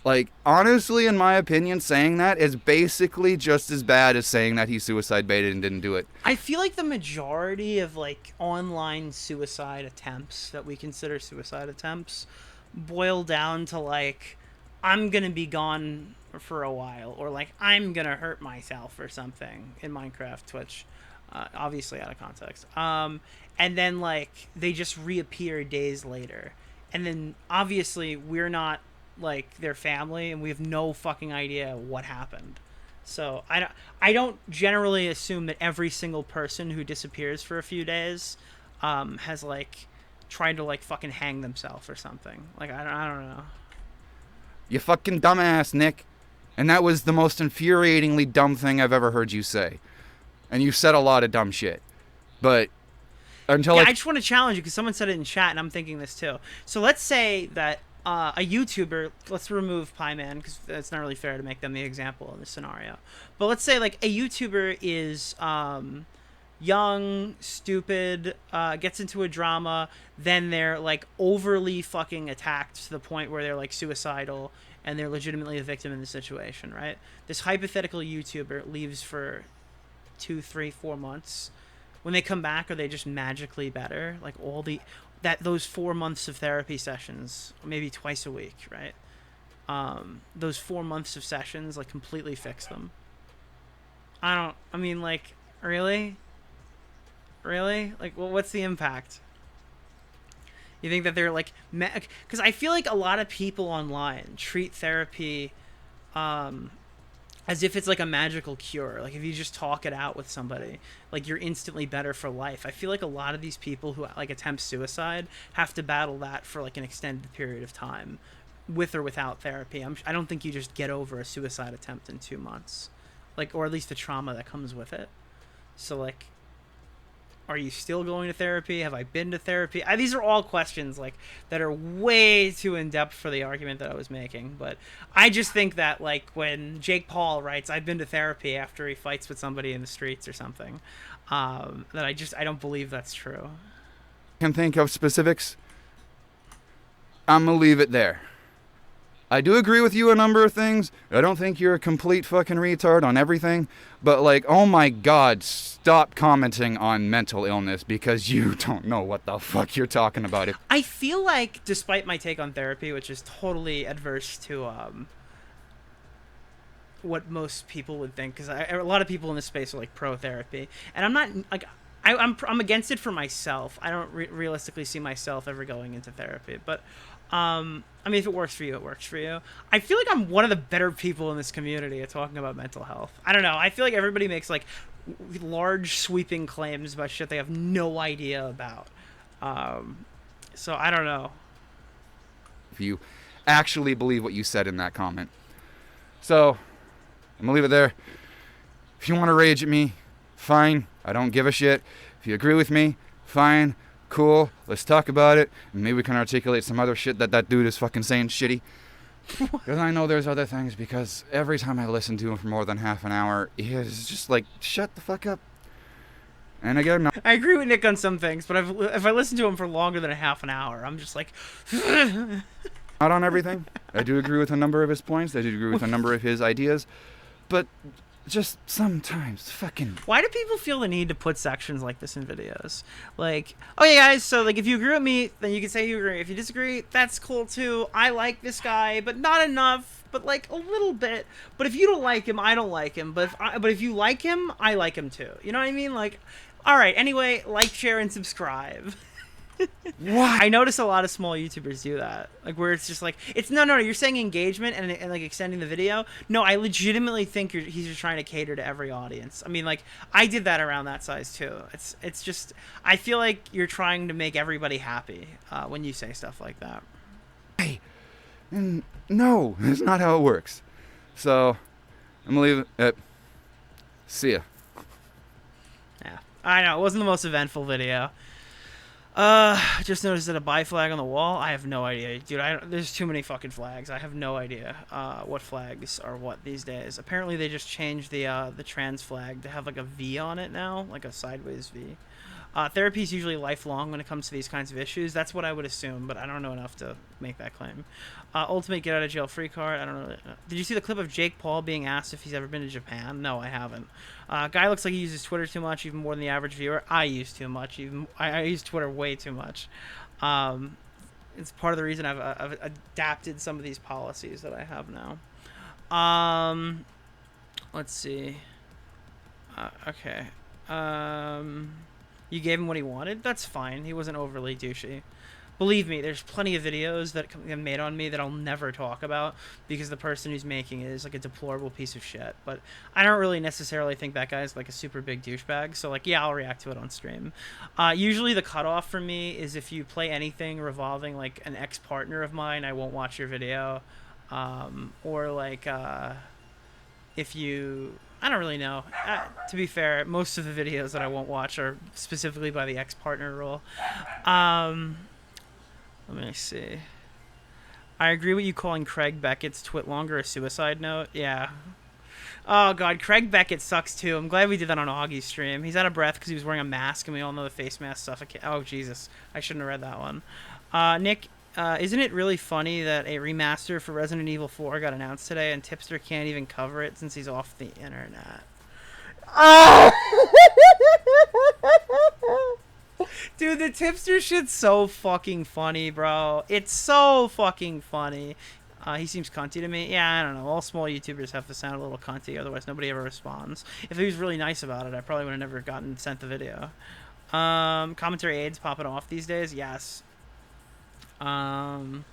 Like, honestly, in my opinion, saying that is basically just as bad as saying that he suicide baited and didn't do it. I feel like the majority of, like, online suicide attempts that we consider suicide attempts boil down to, like, I'm gonna be gone for a while, or, like, I'm gonna hurt myself or something in Minecraft, Twitch. Obviously out of context. And then, like, they just reappear days later. And then, obviously, we're not like their family, and we have no fucking idea what happened. So I don't generally assume that every single person who disappears for a few days has like tried to like fucking hang themselves or something. Like I don't know. You fucking dumbass, Nick. And that was the most infuriatingly dumb thing I've ever heard you say. And you said a lot of dumb shit. But until I just want to challenge you because someone said it in chat, and I'm thinking this too. So let's say that a YouTuber, let's remove Pie Man because it's not really fair to make them the example in this scenario. But let's say like a YouTuber is young, stupid, gets into a drama, then they're like overly fucking attacked to the point where they're like suicidal and they're legitimately a victim in the situation, right? This hypothetical YouTuber leaves for 2, 3, 4 months. When they come back, are they just magically better? Like those 4 months of therapy sessions, maybe twice a week, right? Those 4 months of sessions like completely fix them. I mean, like, really? Like, well, what's the impact? You think that they're like, because I feel like a lot of people online treat therapy as if it's like a magical cure. Like if you just talk it out with somebody, like you're instantly better for life. I feel like a lot of these people who like attempt suicide have to battle that for like an extended period of time, with or without therapy. I don't think you just get over a suicide attempt in 2 months, like, or at least the trauma that comes with it. So like, are you still going to therapy? Have I been to therapy? These are all questions like that are way too in depth for the argument that I was making. But I just think that like when Jake Paul writes, "I've been to therapy" after he fights with somebody in the streets or something, that I don't believe that's true. Can think of specifics. I'm gonna leave it there. I do agree with you a number of things. I don't think you're a complete fucking retard on everything. But, like, oh my god, stop commenting on mental illness because you don't know what the fuck you're talking about. I feel like, despite my take on therapy, which is totally adverse to what most people would think, because a lot of people in this space are, like, pro-therapy. And I'm not, like, I'm against it for myself. I don't realistically see myself ever going into therapy. But I mean, if it works for you, it works for you. I feel like I'm one of the better people in this community at talking about mental health. I don't know. I feel like everybody makes like large sweeping claims about shit they have no idea about. So I don't know. If you actually believe what you said in that comment. So I'm gonna leave it there. If you want to rage at me, fine. I don't give a shit. If you agree with me, fine. Cool, let's talk about it, and maybe we can articulate some other shit that dude is fucking saying shitty. Because I know there's other things, because every time I listen to him for more than half an hour, he is just like, shut the fuck up. And again, no. I agree with Nick on some things, but if I listen to him for longer than a half an hour, I'm just like... Not on everything. I do agree with a number of his points, I do agree with a number of his ideas, but just sometimes fucking... Why do people feel the need to put sections like this in videos? Like, oh yeah guys, so like if you agree with me, then you can say you agree. If you disagree, that's cool too. I like this guy, but not enough, but like a little bit. But if you don't like him, I don't like him. But if you like him, I like him too. You know what I mean? Like, all right, anyway, like, share, and subscribe. What? I notice a lot of small YouTubers do that, like where it's just like it's no you're saying engagement and like extending the video. No, I legitimately think he's just trying to cater to every audience. I mean, like I did that around that size too. It's just I feel like you're trying to make everybody happy when you say stuff like that. Hey, no, that's not how it works. So I'm gonna leave it. See ya. Yeah, I know it wasn't the most eventful video. Just noticed that a buy flag on the wall. I have no idea, dude. There's too many fucking flags. I have no idea what flags are what these days. Apparently, they just changed the trans flag to have like a V on it now, like a sideways V. Therapy is usually lifelong when it comes to these kinds of issues. That's what I would assume, but I don't know enough to make that claim. Ultimate get out of jail free card. I don't know. Did you see the clip of Jake Paul being asked if he's ever been to Japan? No, I haven't. Guy looks like he uses Twitter too much, even more than the average viewer. I use too much. I use Twitter way too much. It's part of the reason I've adapted some of these policies that I have now. Let's see. Okay. You gave him what he wanted? That's fine. He wasn't overly douchey. Believe me, there's plenty of videos that get made on me that I'll never talk about because the person who's making it is like a deplorable piece of shit. But I don't really necessarily think that guy's like a super big douchebag. So like, yeah, I'll react to it on stream. Usually the cutoff for me is if you play anything revolving like an ex-partner of mine, I won't watch your video. Or like if you... I don't really know. To be fair, most of the videos that I won't watch are specifically by the ex-partner rule. Let me see. I agree with you calling Craig Beckett's twit longer a suicide note. Yeah. Oh, God. Craig Beckett sucks, too. I'm glad we did that on Augie's stream. He's out of breath because he was wearing a mask, and we all know the face mask suffocates. Oh, Jesus. I shouldn't have read that one. Nick, isn't it really funny that a remaster for Resident Evil 4 got announced today, and Tipster can't even cover it since he's off the internet? Dude, the Tipster shit's so fucking funny, bro. It's so fucking funny. He seems cunty to me. Yeah, I don't know. All small YouTubers have to sound a little cunty, otherwise nobody ever responds. If he was really nice about it, I probably would have never gotten sent the video. Commentary aids popping off these days? Yes. Can't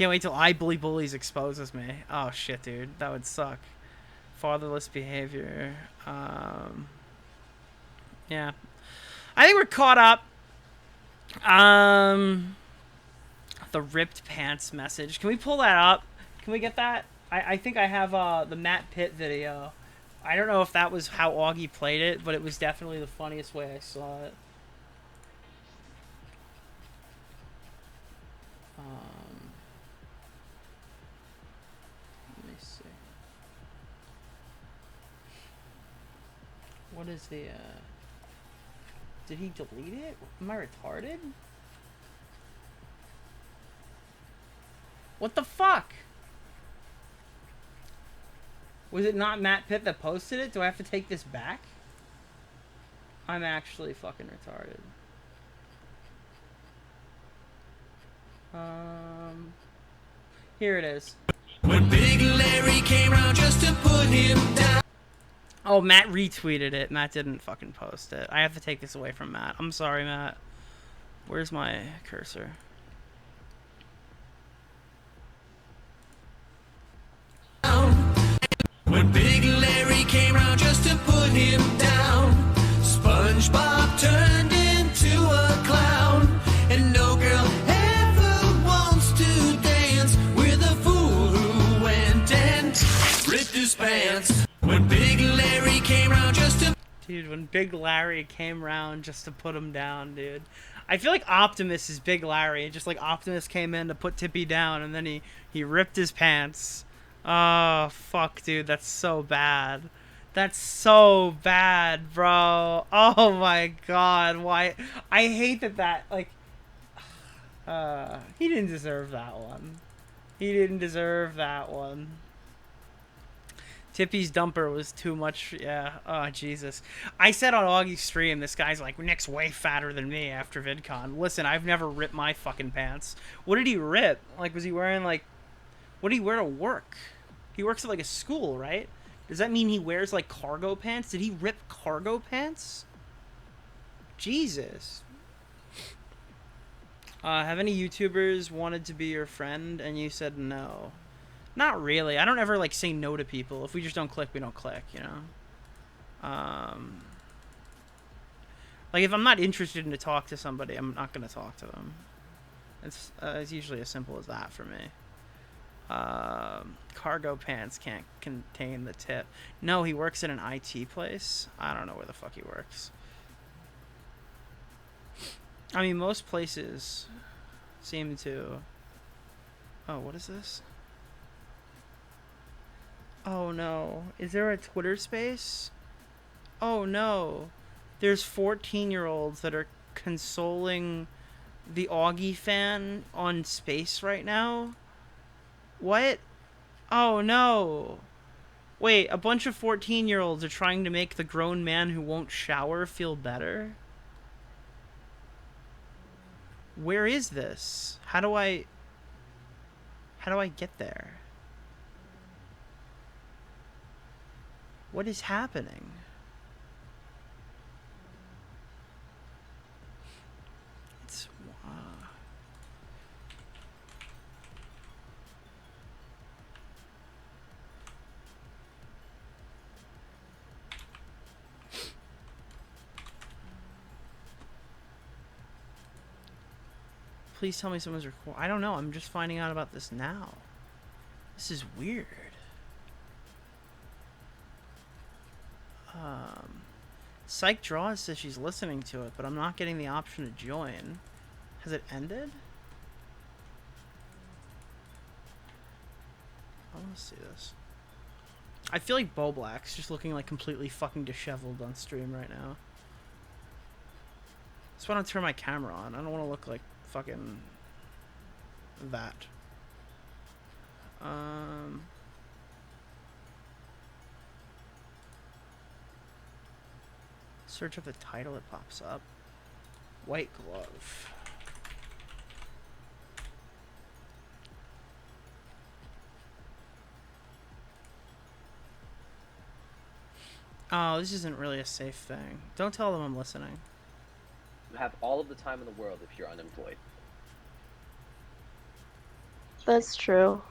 wait till I Bully Bullies exposes me. Oh, shit, dude. That would suck. Fatherless behavior. Yeah. I think we're caught up. The ripped pants message. Can we pull that up? Can we get that? I think I have the Matt Pitt video. I don't know if that was how Augie played it, but it was definitely the funniest way I saw it. Let me see. What is the did he delete it? Am I retarded? What the fuck? Was it not Matt Pitt that posted it? Do I have to take this back? I'm actually fucking retarded. Here it is. When Big Larry came around just to put him down. Oh, Matt retweeted it. Matt didn't fucking post it. I have to take this away from Matt. I'm sorry, Matt. Where's my cursor? When Big Larry came around just to put him down, SpongeBob turned into a clown, and no girl ever wants to dance with a fool who went and ripped his pants. When Big Larry came around just to... Dude, when Big Larry came around just to put him down, dude. I feel like Optimus is Big Larry. Just like Optimus came in to put Tippy down, and then he ripped his pants. Oh, fuck, dude. That's so bad. That's so bad, bro. Oh, my God. Why? I hate that, like... he didn't deserve that one. He didn't deserve that one. Tippy's dumper was too much. Yeah. Oh, Jesus. I said on Augie's stream, this guy's like, Nick's way fatter than me after VidCon. Listen, I've never ripped my fucking pants. What did he rip? Like, was he wearing, like... What did he wear to work? He works at, like, a school, right? Does that mean he wears, like, cargo pants? Did he rip cargo pants? Jesus. Have any YouTubers wanted to be your friend and you said no? Not really. I don't ever, like, say no to people. If we just don't click, we don't click, you know? Like, if I'm not interested in to talk to somebody, I'm not going to talk to them. It's usually as simple as that for me. Cargo pants can't contain the tip. No, he works at an IT place. I don't know where the fuck he works. I mean, most places seem to... Oh, what is this? Oh no. Is there a Twitter space? Oh no. There's 14-year-olds that are consoling the Augie fan on space right now? What? Oh no. Wait, a bunch of 14-year-olds are trying to make the grown man who won't shower feel better? Where is this? How do I get there? What is happening? It's Please tell me someone's recording. I don't know. I'm just finding out about this now. This is weird. Psych Draws says she's listening to it, but I'm not getting the option to join. Has it ended? I want to see this. I feel like Bo Black's just looking like completely fucking disheveled on stream right now. That's why I don't turn my camera on. I don't want to look like fucking that. Search up the title, it pops up. White Glove. Oh, this isn't really a safe thing. Don't tell them I'm listening. You have all of the time in the world if you're unemployed. That's true.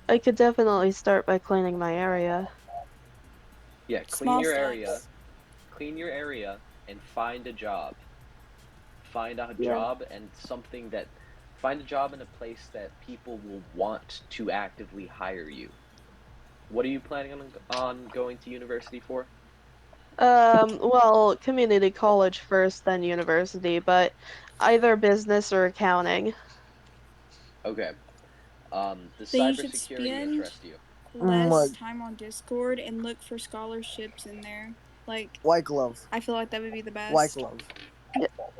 I could definitely start by cleaning my area. Yeah, clean your area. Clean your area and find a job. Find a job and something that... Find a job in a place that people will want to actively hire you. What are you planning on going to university for? Well, community college first, then university, but either business or accounting. Okay. The Then you should cybersecurity spend interest you. less time on Discord and look for scholarships in there. Like White Glove. I feel like that would be the best. White Glove.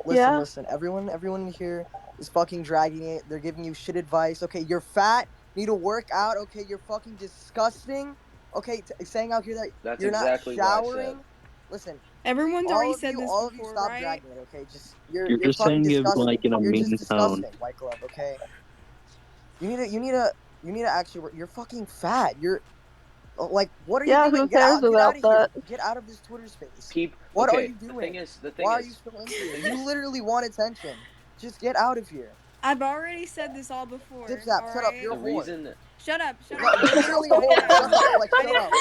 Listen. Everyone here is fucking dragging it. They're giving you shit advice. Okay, you're fat. Need to work out. Okay, you're fucking disgusting. Okay, saying out here that That's you're exactly not what I showering. said. Listen. Everyone's already said this all of you before, stop right? dragging it. Okay, you're just fucking saying it disgusting. like in a You're mean just tone. disgusting, White Glove. Okay. You need to actually work. You're fucking fat. You're like, what are you doing? Who cares about that? Get out of this Twitter space. What What are okay, you doing? The thing Why are is, you still in here? You literally want attention. Just get out of here. I've already said this all before. Zip zap, shut up. alright? You're a whore. Shut up. You're literally a whore. Shut up. Like, shut up.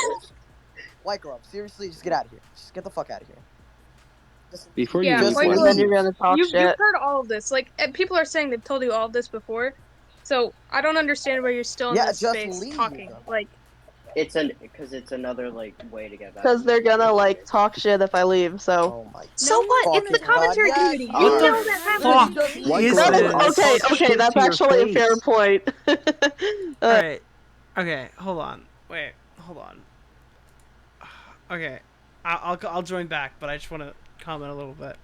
White Glove, seriously, just get out of here. Just get the fuck out of here. Before you White leave, Glove, you're gonna talk You've shit. heard all of this. Like, people are saying they've told you all of this before. So, I don't understand why you're still in Yeah, this just space leave. talking. Like, because it's another like way to get back. Because they're gonna, like, talk shit if I leave, so... so what? It's the commentary community. You know that happens. Okay, that's actually a fair point. Alright. Okay, hold on. Wait, hold on. Okay. I'll join back, but I just want to comment a little bit.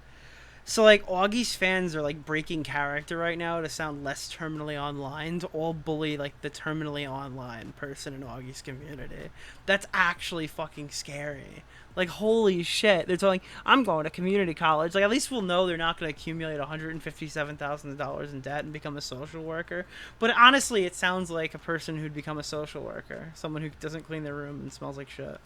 So, like, Augie's fans are, like, breaking character right now to sound less terminally online to all bully, like, the terminally online person in Augie's community. That's actually fucking scary. Like, holy shit. They're telling, I'm going to community college. Like, at least we'll know they're not going to accumulate $157,000 in debt and become a social worker. But honestly, it sounds like a person who'd become a social worker. Someone who doesn't clean their room and smells like shit.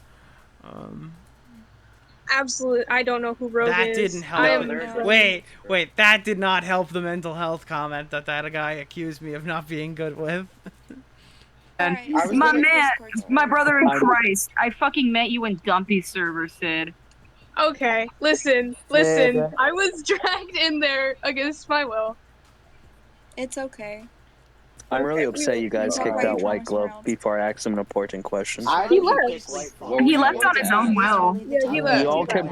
Absolutely, I don't know who Rogue That is. didn't help. I am Wait, that did not help the mental health comment that guy accused me of not being good with. My man, my brother in Christ, I fucking met you in Dumpy server, Sid. Okay, listen. Yeah. I was dragged in there against my will. It's okay. I'm really Okay, upset you guys talk kicked about out your White traumas Glove around. before I asked him an important question. He left. He left on his own will. Yeah, he left.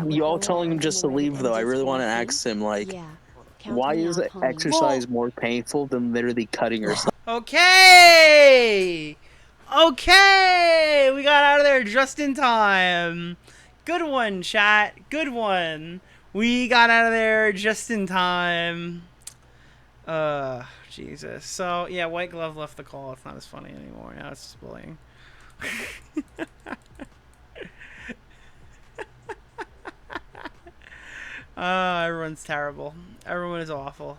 You all telling him just to leave though. I really want to ask him like, why is exercise more painful than literally cutting yourself? Okay! Okay! We got out of there just in time. Good one, chat. Good one. We got out of there just in time. Jesus. So, yeah, White Glove left the call. It's not as funny anymore. Now it's just bullying. Everyone's terrible. Everyone is awful.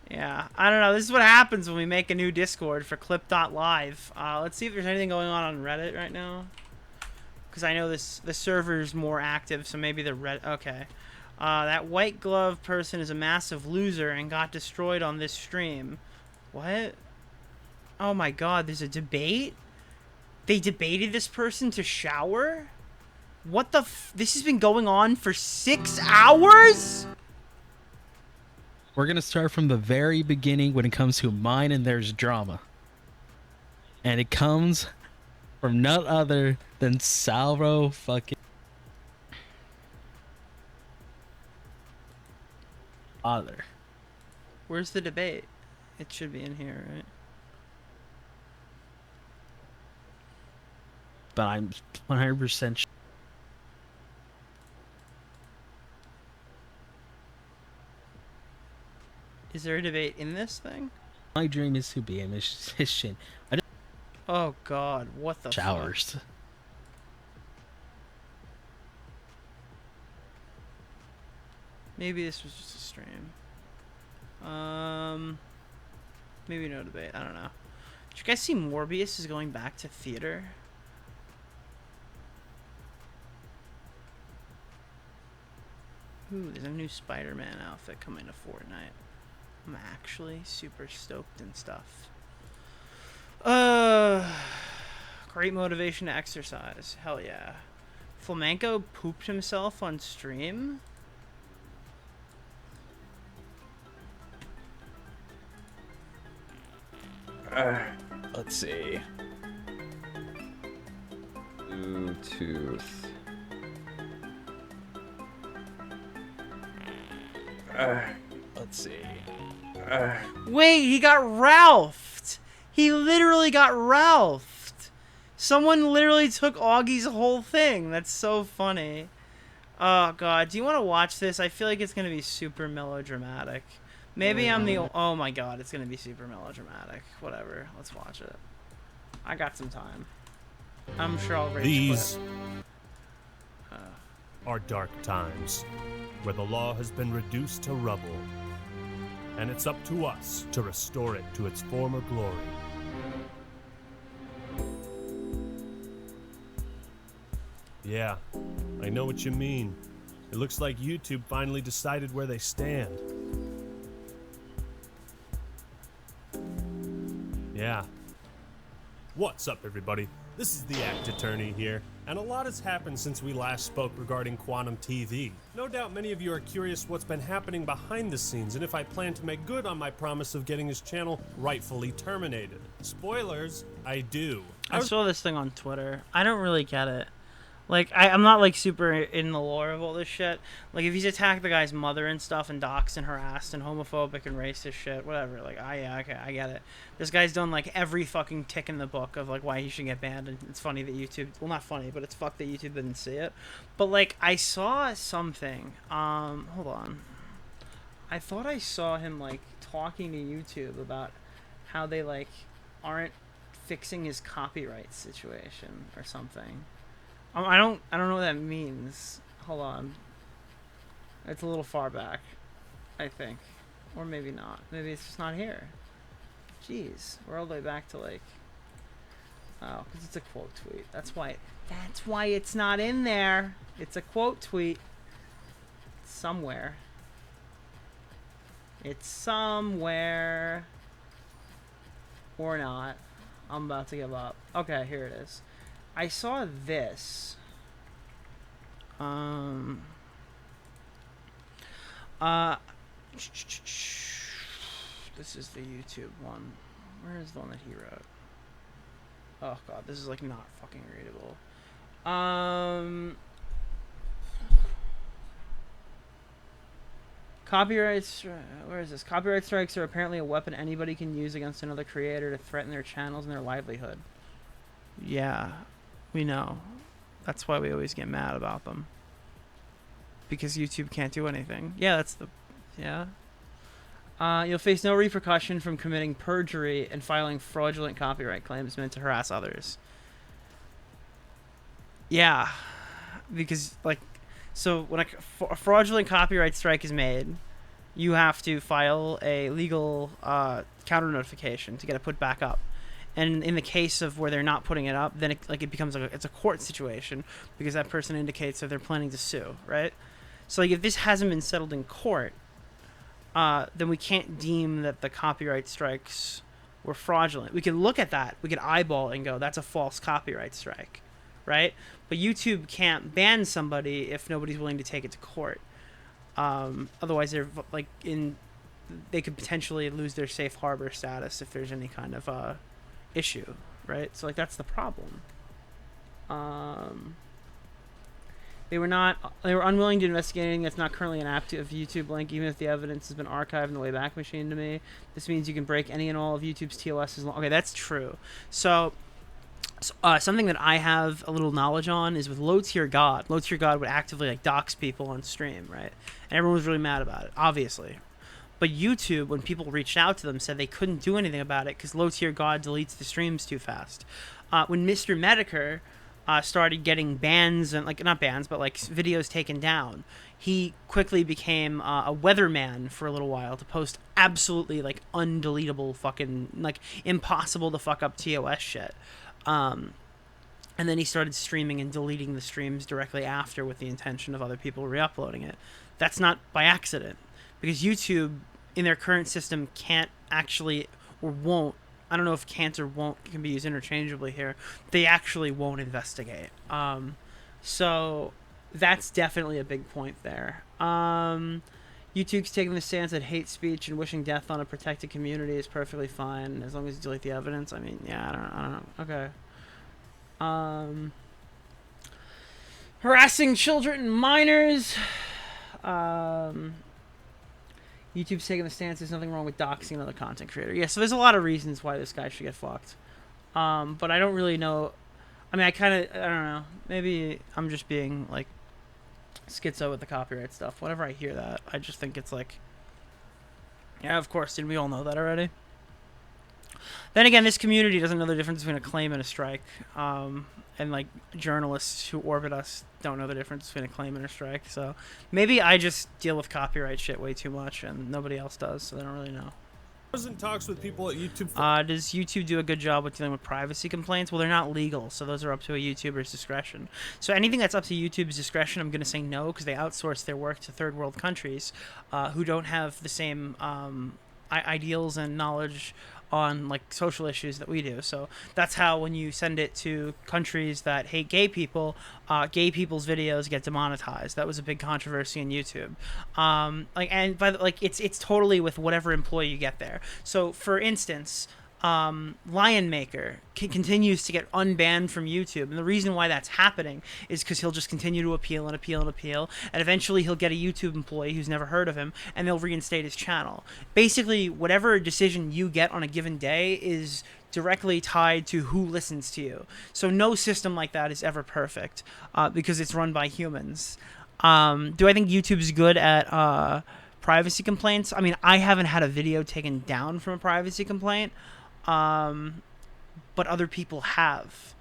Yeah, I don't know. This is what happens when we make a new Discord for clip.live. Let's see if there's anything going on Reddit right now. Because I know the server's more active, so maybe the Reddit... Okay. That White Glove person is a massive loser and got destroyed on this stream. What? Oh my god, there's a debate? They debated this person to shower? What the f... This has been going on for 6 hours? We're going to start from the very beginning when it comes to mine and there's drama. And it comes from none other than Salvo fucking... Father. Where's the debate? It should be in here, right? But I'm 100% sure. Is there a debate in this thing? My dream is to be a musician. I just Oh god, what the showers. Fuck? Maybe this was just a stream. Maybe no debate. I don't know. Did you guys see Morbius is going back to theater? Ooh, there's a new Spider-Man outfit coming to Fortnite. I'm actually super stoked and stuff. Great motivation to exercise. Hell yeah. Flamenco pooped himself on stream? Let's see. Bluetooth. Let's see. Wait, he got Ralphed! He literally got Ralphed! Someone literally took Augie's whole thing. That's so funny. Oh god, do you want to watch this? I feel like it's going to be super melodramatic. Maybe I'm the... Oh my god, it's going to be super melodramatic. Whatever, let's watch it. I got some time. I'm sure I'll rage These quit. are dark times, where the law has been reduced to rubble, and it's up to us to restore it to its former glory. Yeah, I know what you mean. It looks like YouTube finally decided where they stand. Yeah. What's up, everybody? This is the Act Attorney here, and a lot has happened since we last spoke regarding Quantum TV. No doubt many of you are curious what's been happening behind the scenes and if I plan to make good on my promise of getting his channel rightfully terminated. Spoilers, I do. I saw this thing on Twitter. I don't really get it. Like, I'm not, like, super in the lore of all this shit. Like, if he's attacked the guy's mother and stuff and doxed and harassed and homophobic and racist shit, whatever. Like, yeah, okay, I get it. This guy's done, like, every fucking tick in the book of, like, why he should get banned. And it's funny that YouTube... Well, not funny, but it's fucked that YouTube didn't see it. But, like, I saw something. Hold on. I thought I saw him, like, talking to YouTube about how they, like, aren't fixing his copyright situation or something. I don't know what that means. Hold on. It's a little far back, I think. Or maybe not. Maybe it's just not here. Jeez. We're all the way back to, like... Oh, because it's a quote tweet. That's why it's not in there. It's a quote tweet. It's somewhere. It's somewhere. Or not. I'm about to give up. Okay, here it is. I saw this. This is the YouTube one. Where is the one that he wrote? Oh god, this is like not fucking readable. Copyrights. Where is this? Copyright strikes are apparently a weapon anybody can use against another creator to threaten their channels and their livelihood. Yeah, we know. That's why we always get mad about them. Because YouTube can't do anything. Yeah, that's the... Yeah. You'll face no repercussion from committing perjury and filing fraudulent copyright claims meant to harass others. Yeah. Because, like... So, when a fraudulent copyright strike is made, you have to file a legal counter notification to get it put back up. And in the case of where they're not putting it up, then it becomes it's a court situation because that person indicates that they're planning to sue, right? So like if this hasn't been settled in court, then we can't deem that the copyright strikes were fraudulent. We can look at that, we can eyeball it and go, that's a false copyright strike, right? But YouTube can't ban somebody if nobody's willing to take it to court. Otherwise, they're like they could potentially lose their safe harbor status if there's any kind of issue, right? So like that's the problem. They were unwilling to investigate anything that's not currently an active YouTube link, even if the evidence has been archived in the Wayback Machine to me. This means you can break any and all of YouTube's TOS as long... Okay, that's true. So something that I have a little knowledge on is with Low Tier God. Low Tier God would actively like dox people on stream, right? And everyone was really mad about it, obviously. But YouTube, when people reached out to them, said they couldn't do anything about it because Low Tier God deletes the streams too fast. When Mr. Medicare started getting bans and like not bans but like videos taken down, he quickly became a weatherman for a little while to post absolutely like undeletable fucking like impossible to fuck up TOS shit. And then he started streaming and deleting the streams directly after with the intention of other people re-uploading it. That's not by accident because YouTube in their current system can't actually or won't, I don't know if can't or won't can be used interchangeably here. They actually won't investigate. So that's definitely a big point there. YouTube's taking the stance that hate speech and wishing death on a protected community is perfectly fine as long as you delete the evidence. I mean, yeah, I don't know. Okay. Harassing children and minors. YouTube's taking the stance there's nothing wrong with doxing another content creator. Yeah, so there's a lot of reasons why this guy should get fucked. But I don't really know. I mean, I don't know. Maybe I'm just being, like, schizo with the copyright stuff. Whenever I hear that, I just think it's like, yeah, of course, didn't we all know that already? Then again, this community doesn't know the difference between a claim and a strike. And, like, journalists who orbit us don't know the difference between a claim and a strike. So maybe I just deal with copyright shit way too much and nobody else does, so they don't really know. In talks with people at YouTube. Does YouTube do a good job with dealing with privacy complaints? Well, they're not legal, so those are up to a YouTuber's discretion. So anything that's up to YouTube's discretion, I'm going to say no, because they outsource their work to third world countries who don't have the same ideals and knowledge on like social issues that we do. So that's how when you send it to countries that hate gay people's videos get demonetized. That was a big controversy in YouTube. It's totally with whatever employee you get there. So for instance, Lion Maker continues to get unbanned from YouTube, and the reason why that's happening is because he'll just continue to appeal and appeal and appeal, and eventually he'll get a YouTube employee who's never heard of him, and they'll reinstate his channel. Basically, whatever decision you get on a given day is directly tied to who listens to you. So no system like that is ever perfect because it's run by humans. Do I think YouTube's good at privacy complaints? I mean, I haven't had a video taken down from a privacy complaint. But other people have,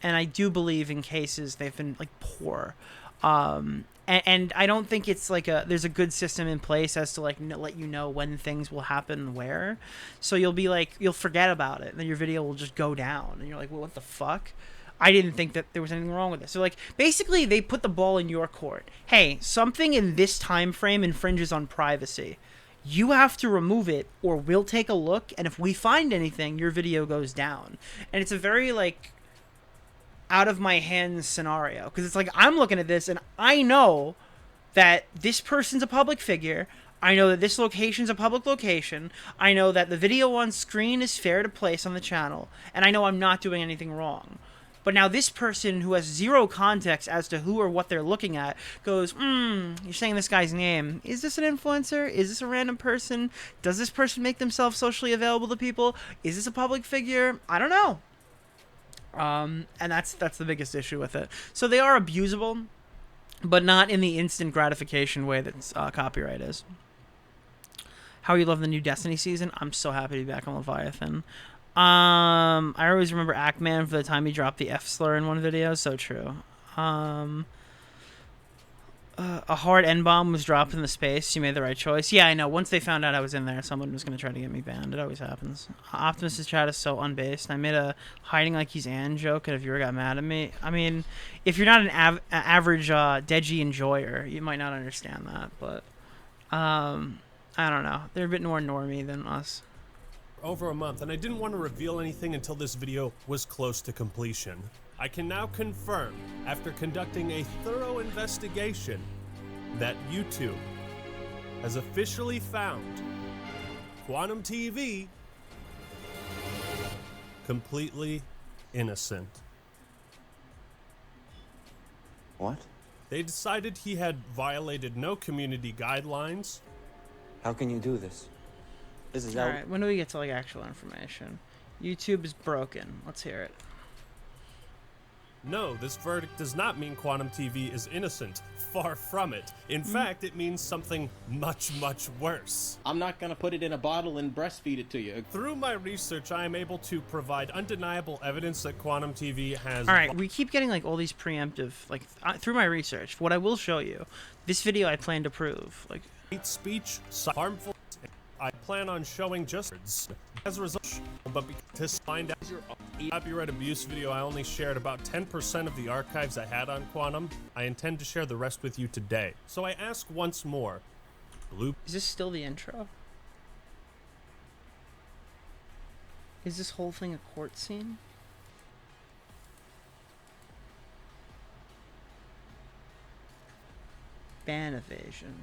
and I do believe in cases they've been like poor, and I don't think it's like there's a good system in place as to like let you know when things will happen and where, so you'll forget about it and then your video will just go down and you're like, well, what the fuck? I didn't think that there was anything wrong with it. So like basically they put the ball in your court. Hey, something in this time frame infringes on privacy. You have to remove it or we'll take a look, and if we find anything, your video goes down. And it's a very like out of my hands scenario because it's like I'm looking at this and I know that this person's a public figure. I know that this location's a public location. I know that the video on screen is fair to place on the channel. And I know I'm not doing anything wrong. But now this person who has zero context as to who or what they're looking at goes, you're saying this guy's name. Is this an influencer? Is this a random person? Does this person make themselves socially available to people? Is this a public figure? I don't know. And that's the biggest issue with it. So they are abusable, but not in the instant gratification way that copyright is. How you love the new Destiny season? I'm so happy to be back on Leviathan. I always remember Ackman for the time he dropped the F slur in one video. So true. A hard N-bomb was dropped in the space. You made the right choice. Yeah, I know. Once they found out I was in there, someone was going to try to get me banned. It always happens. Optimus's chat is so unbased. I made a hiding like he's Ann joke, and if you ever got mad at me, I mean, if you're not an average Deji enjoyer, you might not understand that. But I don't know. They're a bit more normie than us. Over a month, and I didn't want to reveal anything until this video was close to completion. I can now confirm, after conducting a thorough investigation, that YouTube has officially found Quantum TV completely innocent. What? They decided he had violated no community guidelines. How can you do this? This is Alright, when do we get to, like, actual information? YouTube is broken. Let's hear it. No, this verdict does not mean Quantum TV is innocent. Far from it. In fact, it means something much, much worse. I'm not gonna put it in a bottle and breastfeed it to you. Through my research, I am able to provide undeniable evidence that Quantum TV has... Alright, we keep getting, like, all these preemptive, like, through my research. What I will show you, this video I plan to prove, like... hate speech, harmful... I plan on showing just as a result, but to find out copyright abuse video, I only shared about 10% of the archives I had on Quantum. I intend to share the rest with you today. So I ask once more, Is this still the intro? Is this whole thing a court scene? Ban evasion.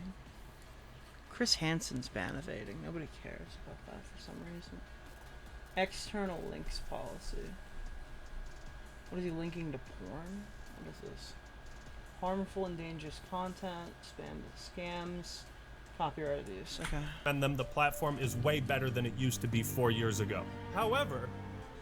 Chris Hansen's ban evading. Nobody cares about that for some reason. External links policy. What is he linking to porn? What is this? Harmful and dangerous content, spam scams, copyright abuse. Okay. And them, the platform is way better than it used to be 4 years ago. However,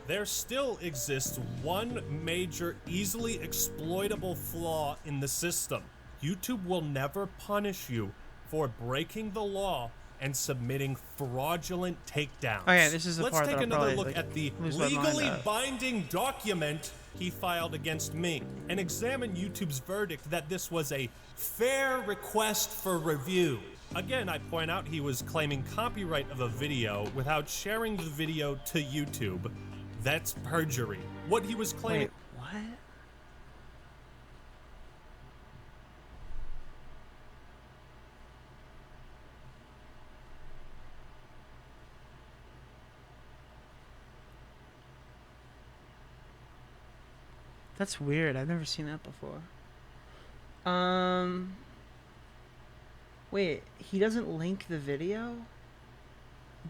there still exists one major, easily exploitable flaw in the system. YouTube will never punish you for breaking the law and submitting fraudulent takedowns. Okay, this is the Let's part take that I'll another probably, look like, at the lose my mind legally at. binding document he filed against me and examine YouTube's verdict that this was a fair request for review. Again, I point out he was claiming copyright of a video without sharing the video to YouTube. That's perjury. What he was claiming... Wait, what? That's weird. I've never seen that before. Wait, he doesn't link the video,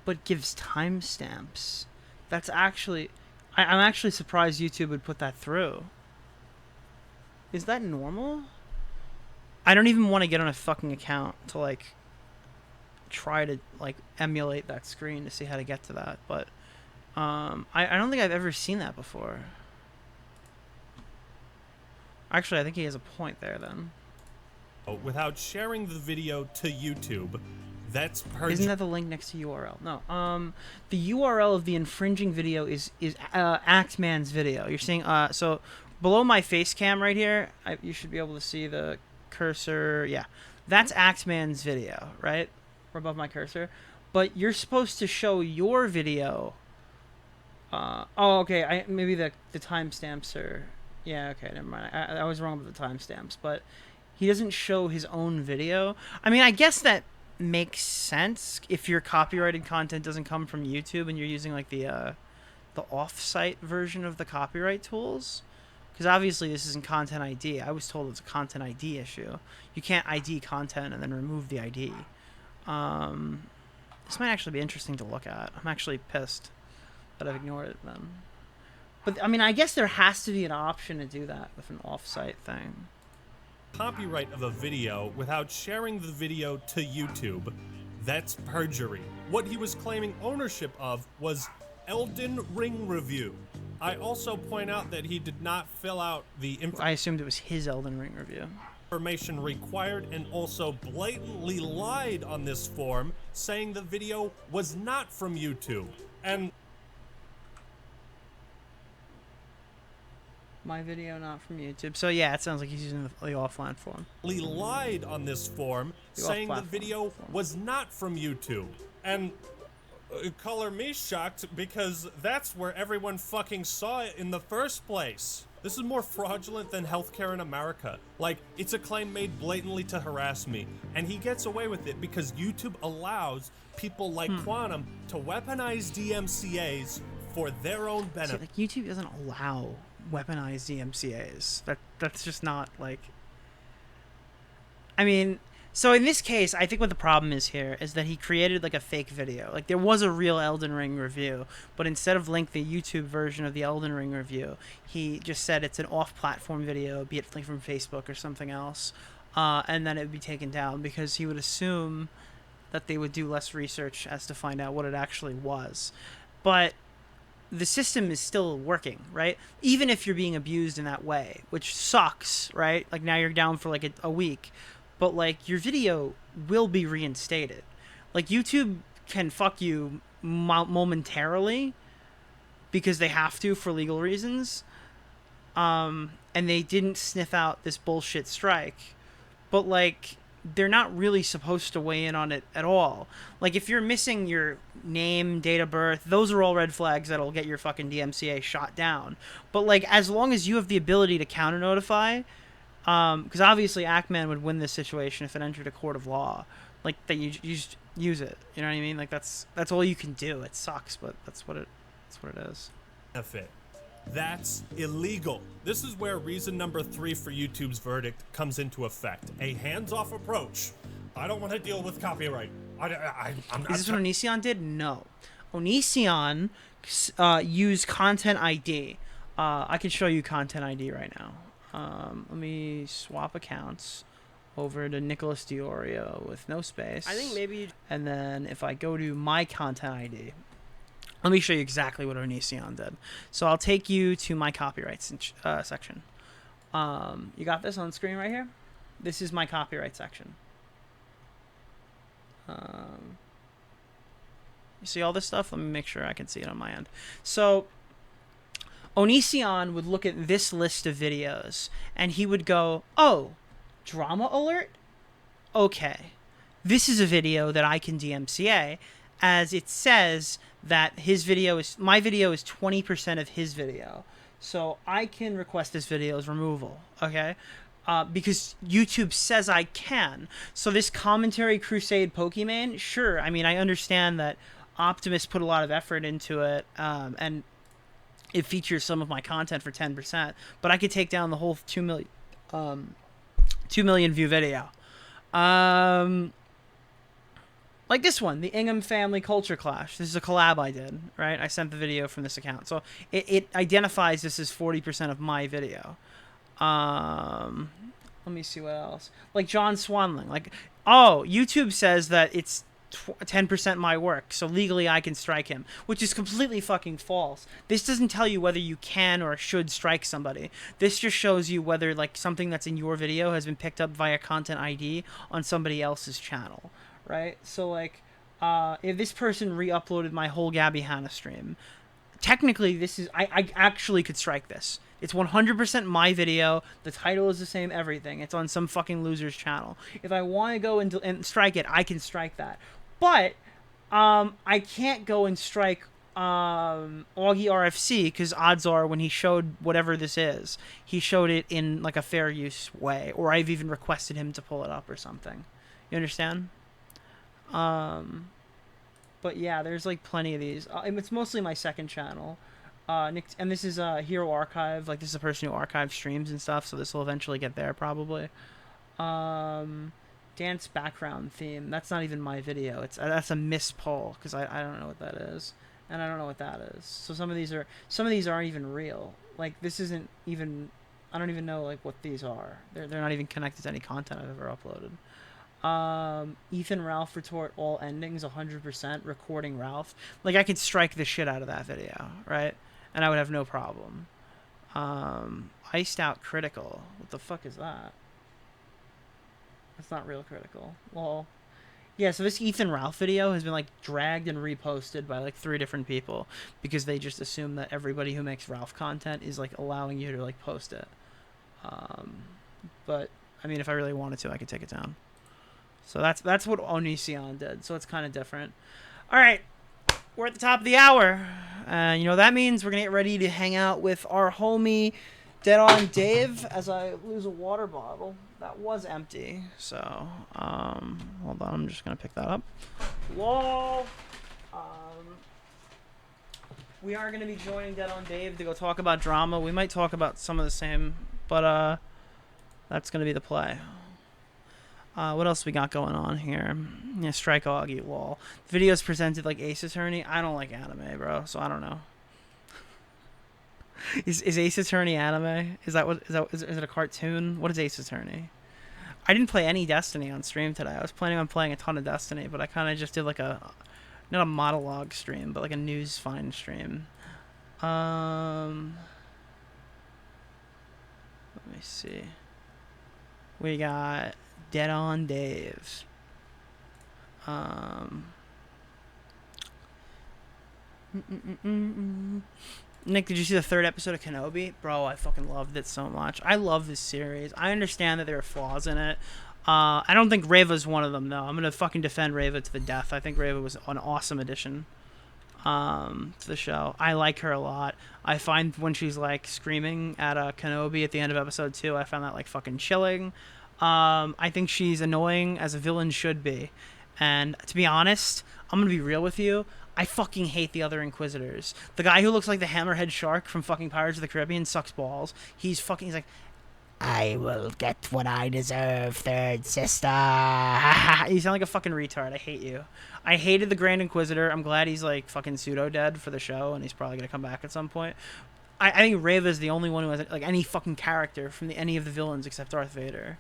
but gives timestamps. That's actually... I'm actually surprised YouTube would put that through. Is that normal? I don't even want to get on a fucking account to, like, try to, like, emulate that screen to see how to get to that, but I don't think I've ever seen that before. Actually, I think he has a point there, then. Without sharing the video to YouTube, that's perjury. Isn't that the link next to URL? No. The URL of the infringing video is Axeman's video. You're seeing so below my face cam right here, you should be able to see the cursor. Yeah, that's Axeman's video, right? Or above my cursor. But you're supposed to show your video. Oh, okay. Maybe the timestamps are. Yeah, okay, never mind. I was wrong about the timestamps, but he doesn't show his own video. I mean, I guess that makes sense if your copyrighted content doesn't come from YouTube and you're using, like, the off-site version of the copyright tools. Because obviously this isn't Content ID. I was told it's a Content ID issue. You can't ID content and then remove the ID. This might actually be interesting to look at. I'm actually pissed that I've ignored it then. But, I mean, I guess there has to be an option to do that with an off-site thing. Copyright of a video without sharing the video to YouTube. That's perjury. What he was claiming ownership of was Elden Ring review. I also point out that he did not fill out the I assumed it was his Elden Ring review. information required and also blatantly lied on this form, saying the video was not from YouTube. And My video, not from YouTube. So yeah, it sounds like he's using the offline form. He lied on this form, saying the video was not from YouTube. And color me shocked because that's where everyone fucking saw it in the first place. This is more fraudulent than healthcare in America. Like, it's a claim made blatantly to harass me, and he gets away with it because YouTube allows people like Quantum to weaponize DMCAs for their own benefit. See, like, YouTube doesn't allow weaponized DMCAs. That's just not, like... I mean, so in this case, I think what the problem is here is that he created, like, a fake video. Like, there was a real Elden Ring review, but instead of link the YouTube version of the Elden Ring review, he just said it's an off-platform video, be it like from Facebook or something else, and then it would be taken down because he would assume that they would do less research as to find out what it actually was. But the system is still working, right? Even if you're being abused in that way, which sucks, right? Like, now you're down for like a week, but like your video will be reinstated. Like, YouTube can fuck you momentarily because they have to for legal reasons, and they didn't sniff out this bullshit strike, but like they're not really supposed to weigh in on it at all. Like, if you're missing your name, date of birth, those are all red flags that'll get your fucking DMCA shot down. But like, as long as you have the ability to counter notify, because obviously Ackman would win this situation if it entered a court of law, like, that you just use it. You know what I mean? Like, that's all you can do. It sucks, but that's what it is. Benefit. That's illegal. This is where reason number 3 for YouTube's verdict comes into effect. A hands-off approach. I don't want to deal with copyright. I'm not. Is this what Onision did? No. Onision used Content ID. I can show you Content ID right now. Let me swap accounts over to nicholasdeoreo with no space. I think maybe... And then if I go to my Content ID... Let me show you exactly what Onision did. So I'll take you to my copyrights section. You got this on screen right here? This is my copyright section. You see all this stuff? Let me make sure I can see it on my end. So Onision would look at this list of videos and he would go, oh, drama alert? Okay. This is a video that I can DMCA, as it says that my video is 20% of his video. So I can request this video's removal, okay? Because YouTube says I can. So this Commentary Crusade Pokemon, sure, I mean, I understand that Optimus put a lot of effort into it, and it features some of my content for 10%, but I could take down the whole 2 million view video. Like this one, the Ingham Family Culture Clash. This is a collab I did, right? I sent the video from this account. So it identifies this as 40% of my video. Let me see what else. Like John Swanling. Like, oh, YouTube says that it's 10% my work, so legally I can strike him, which is completely fucking false. This doesn't tell you whether you can or should strike somebody. This just shows you whether, like, something that's in your video has been picked up via Content ID on somebody else's channel. Right? So, like, if this person re-uploaded my whole Gabby Hanna stream, technically this is... I actually could strike this. It's 100% my video. The title is the same, everything. It's on some fucking loser's channel. If I want to go and strike it, I can strike that. But, I can't go and strike Augie RFC, because odds are when he showed whatever this is, he showed it in, like, a fair use way. Or I've even requested him to pull it up or something. You understand? But yeah, there's like plenty of these. It's mostly my second channel. Nick, and this is Hero Archive. Like, this is a person who archives streams and stuff, so this will eventually get there probably. Dance background theme. That's not even my video. That's a mispoll because I don't know what that is, and I don't know what that is. So some of these aren't even real. Like this isn't even. I don't even know like what these are. They're not even connected to any content I've ever uploaded. Ethan Ralph retort all endings 100% recording Ralph. Like I could strike the shit out of that video, right? And I would have no problem. Iced out critical. What the fuck is that? That's not real critical. Well, yeah, so this Ethan Ralph video has been like dragged and reposted by like 3 different people because they just assume that everybody who makes Ralph content is like allowing you to like post it. But I mean, if I really wanted to, I could take it down. So that's what Onision did. So it's kind of different. All right, we're at the top of the hour. You know that means we're gonna get ready to hang out with our homie Dead on Dave as I lose a water bottle that was empty. So hold on, I'm just gonna pick that up. Lol. We are gonna be joining Dead on Dave to go talk about drama. We might talk about some of the same, but that's gonna be the play. What else we got going on here? Yeah, Strike Augie wall. Videos presented like Ace Attorney. I don't like anime, bro, so I don't know. Is Ace Attorney anime? Is it a cartoon? What is Ace Attorney? I didn't play any Destiny on stream today. I was planning on playing a ton of Destiny, but I kind of just did like not a monologue stream, but like a news find stream. Let me see. We got Dead on Dave. Nick, did you see the 3rd episode of Kenobi? Bro, I fucking loved it so much. I love this series. I understand that there are flaws in it. I don't think Reva's one of them, though. I'm gonna fucking defend Reva to the death. I think Reva was an awesome addition to the show. I like her a lot. I find when she's like screaming at Kenobi at the end of episode 2, I found that like fucking chilling. I think she's annoying as a villain should be. And to be honest, I'm gonna be real with you. I fucking hate the other Inquisitors. The guy who looks like the hammerhead shark from fucking Pirates of the Caribbean sucks balls. He's like, I will get what I deserve, third sister. You sound like a fucking retard. I hate you. I hated the Grand Inquisitor. I'm glad he's like fucking pseudo-dead for the show, and he's probably gonna come back at some point. I think Reva is the only one who has like any fucking character from any of the villains except Darth Vader.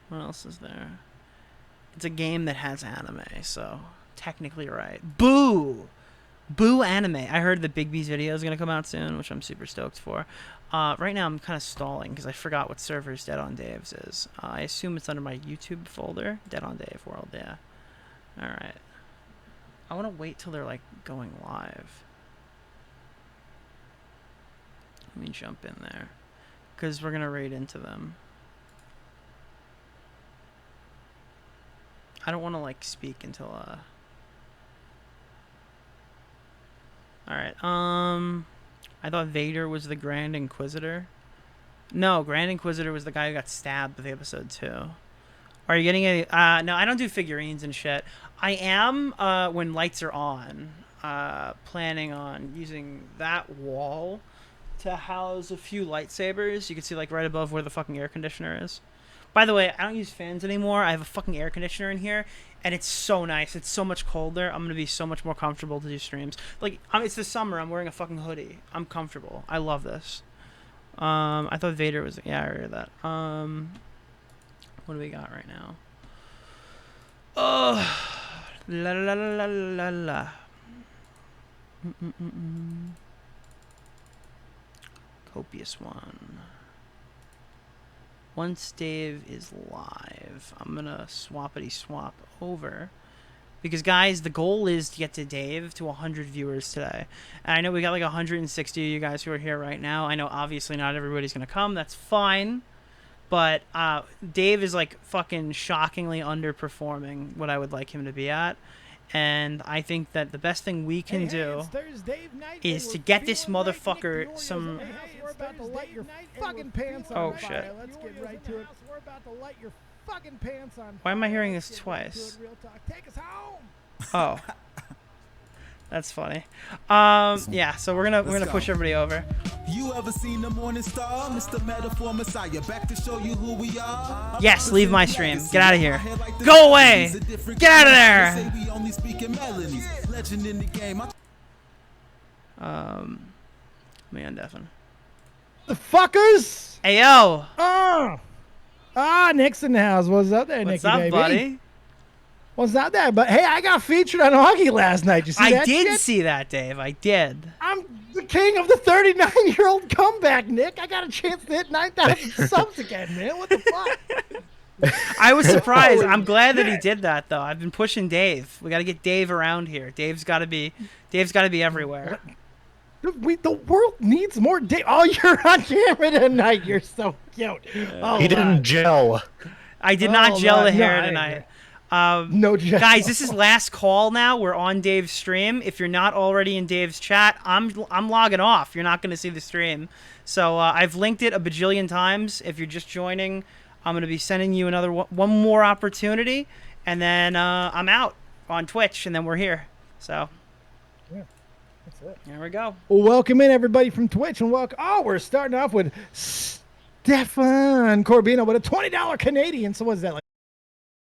What else is there? It's a game that has anime, so technically right. Boo! Boo anime. I heard the Big B's video is going to come out soon, which I'm super stoked for. Right now I'm kind of stalling because I forgot what servers Dead on Dave's is. I assume it's under my YouTube folder. Dead on Dave World, yeah. Alright. I want to wait till they're like going live. Let me jump in there. Because we're going to raid into them. I don't want to like speak until Alright, I thought Vader was the Grand Inquisitor. No, Grand Inquisitor was the guy who got stabbed with episode 2. Are you getting any no, I don't do figurines and shit. I am when lights are on, planning on using that wall to house a few lightsabers. You can see like right above where the fucking air conditioner is. By the way, I don't use fans anymore. I have a fucking air conditioner in here, and it's so nice. It's so much colder. I'm gonna be so much more comfortable to do streams. Like, it's the summer. I'm wearing a fucking hoodie. I'm comfortable. I love this. I thought Vader was... Yeah, I heard that. What do we got right now? Oh, la la la la la la. Copious one. Once Dave is live, I'm gonna swappity swap over. Because guys, the goal is to get to Dave to 100 viewers today. And I know we got like 160 of you guys who are here right now. I know obviously not everybody's gonna come, that's fine. But Dave is like fucking shockingly underperforming what I would like him to be at. And I think that the best thing we can do is to get this motherfucker some... We're about to light your fucking pants on Oh, fire. shit. Let's get right to it. We're about to light your fucking pants on. Why am I hearing this twice? Real talk. Take us home. Oh. That's funny. Yeah, so we're gonna push everybody over. You ever seen the morning star, Mr. Metaphor Messiah, back to show you who we are? Yes, leave my stream. Get out of here. Go away. Get out of there. Let me undeafen. The fuckers. Hey yo. Nick's in the house. What's up there, What's Nicky, up, baby? buddy? What's up there? But hey, I got featured on Augie last night. You see I that did shit? see that, Dave. I did. I'm the king of the 39-year-old comeback, Nick. I got a chance to hit 9,000 subs again, man. What the fuck? I was surprised. I'm glad that he did that, though. I've been pushing Dave. We got to get Dave around here. Dave's got to be everywhere. The world needs more Dave. Oh, you're on camera tonight. You're so cute. Oh, he didn't gel. I did not gel the hair tonight. No gel. Guys, this is last call now. We're on Dave's stream. If you're not already in Dave's chat, I'm logging off. You're not going to see the stream. So I've linked it a bajillion times. If you're just joining, I'm going to be sending you another one more opportunity, and then I'm out on Twitch, and then we're here. So yeah, that's it. There we go. Well, welcome in everybody from Twitch, and welcome. Oh, we're starting off with Stefan Corbino with a $20 Canadian. So what's that like?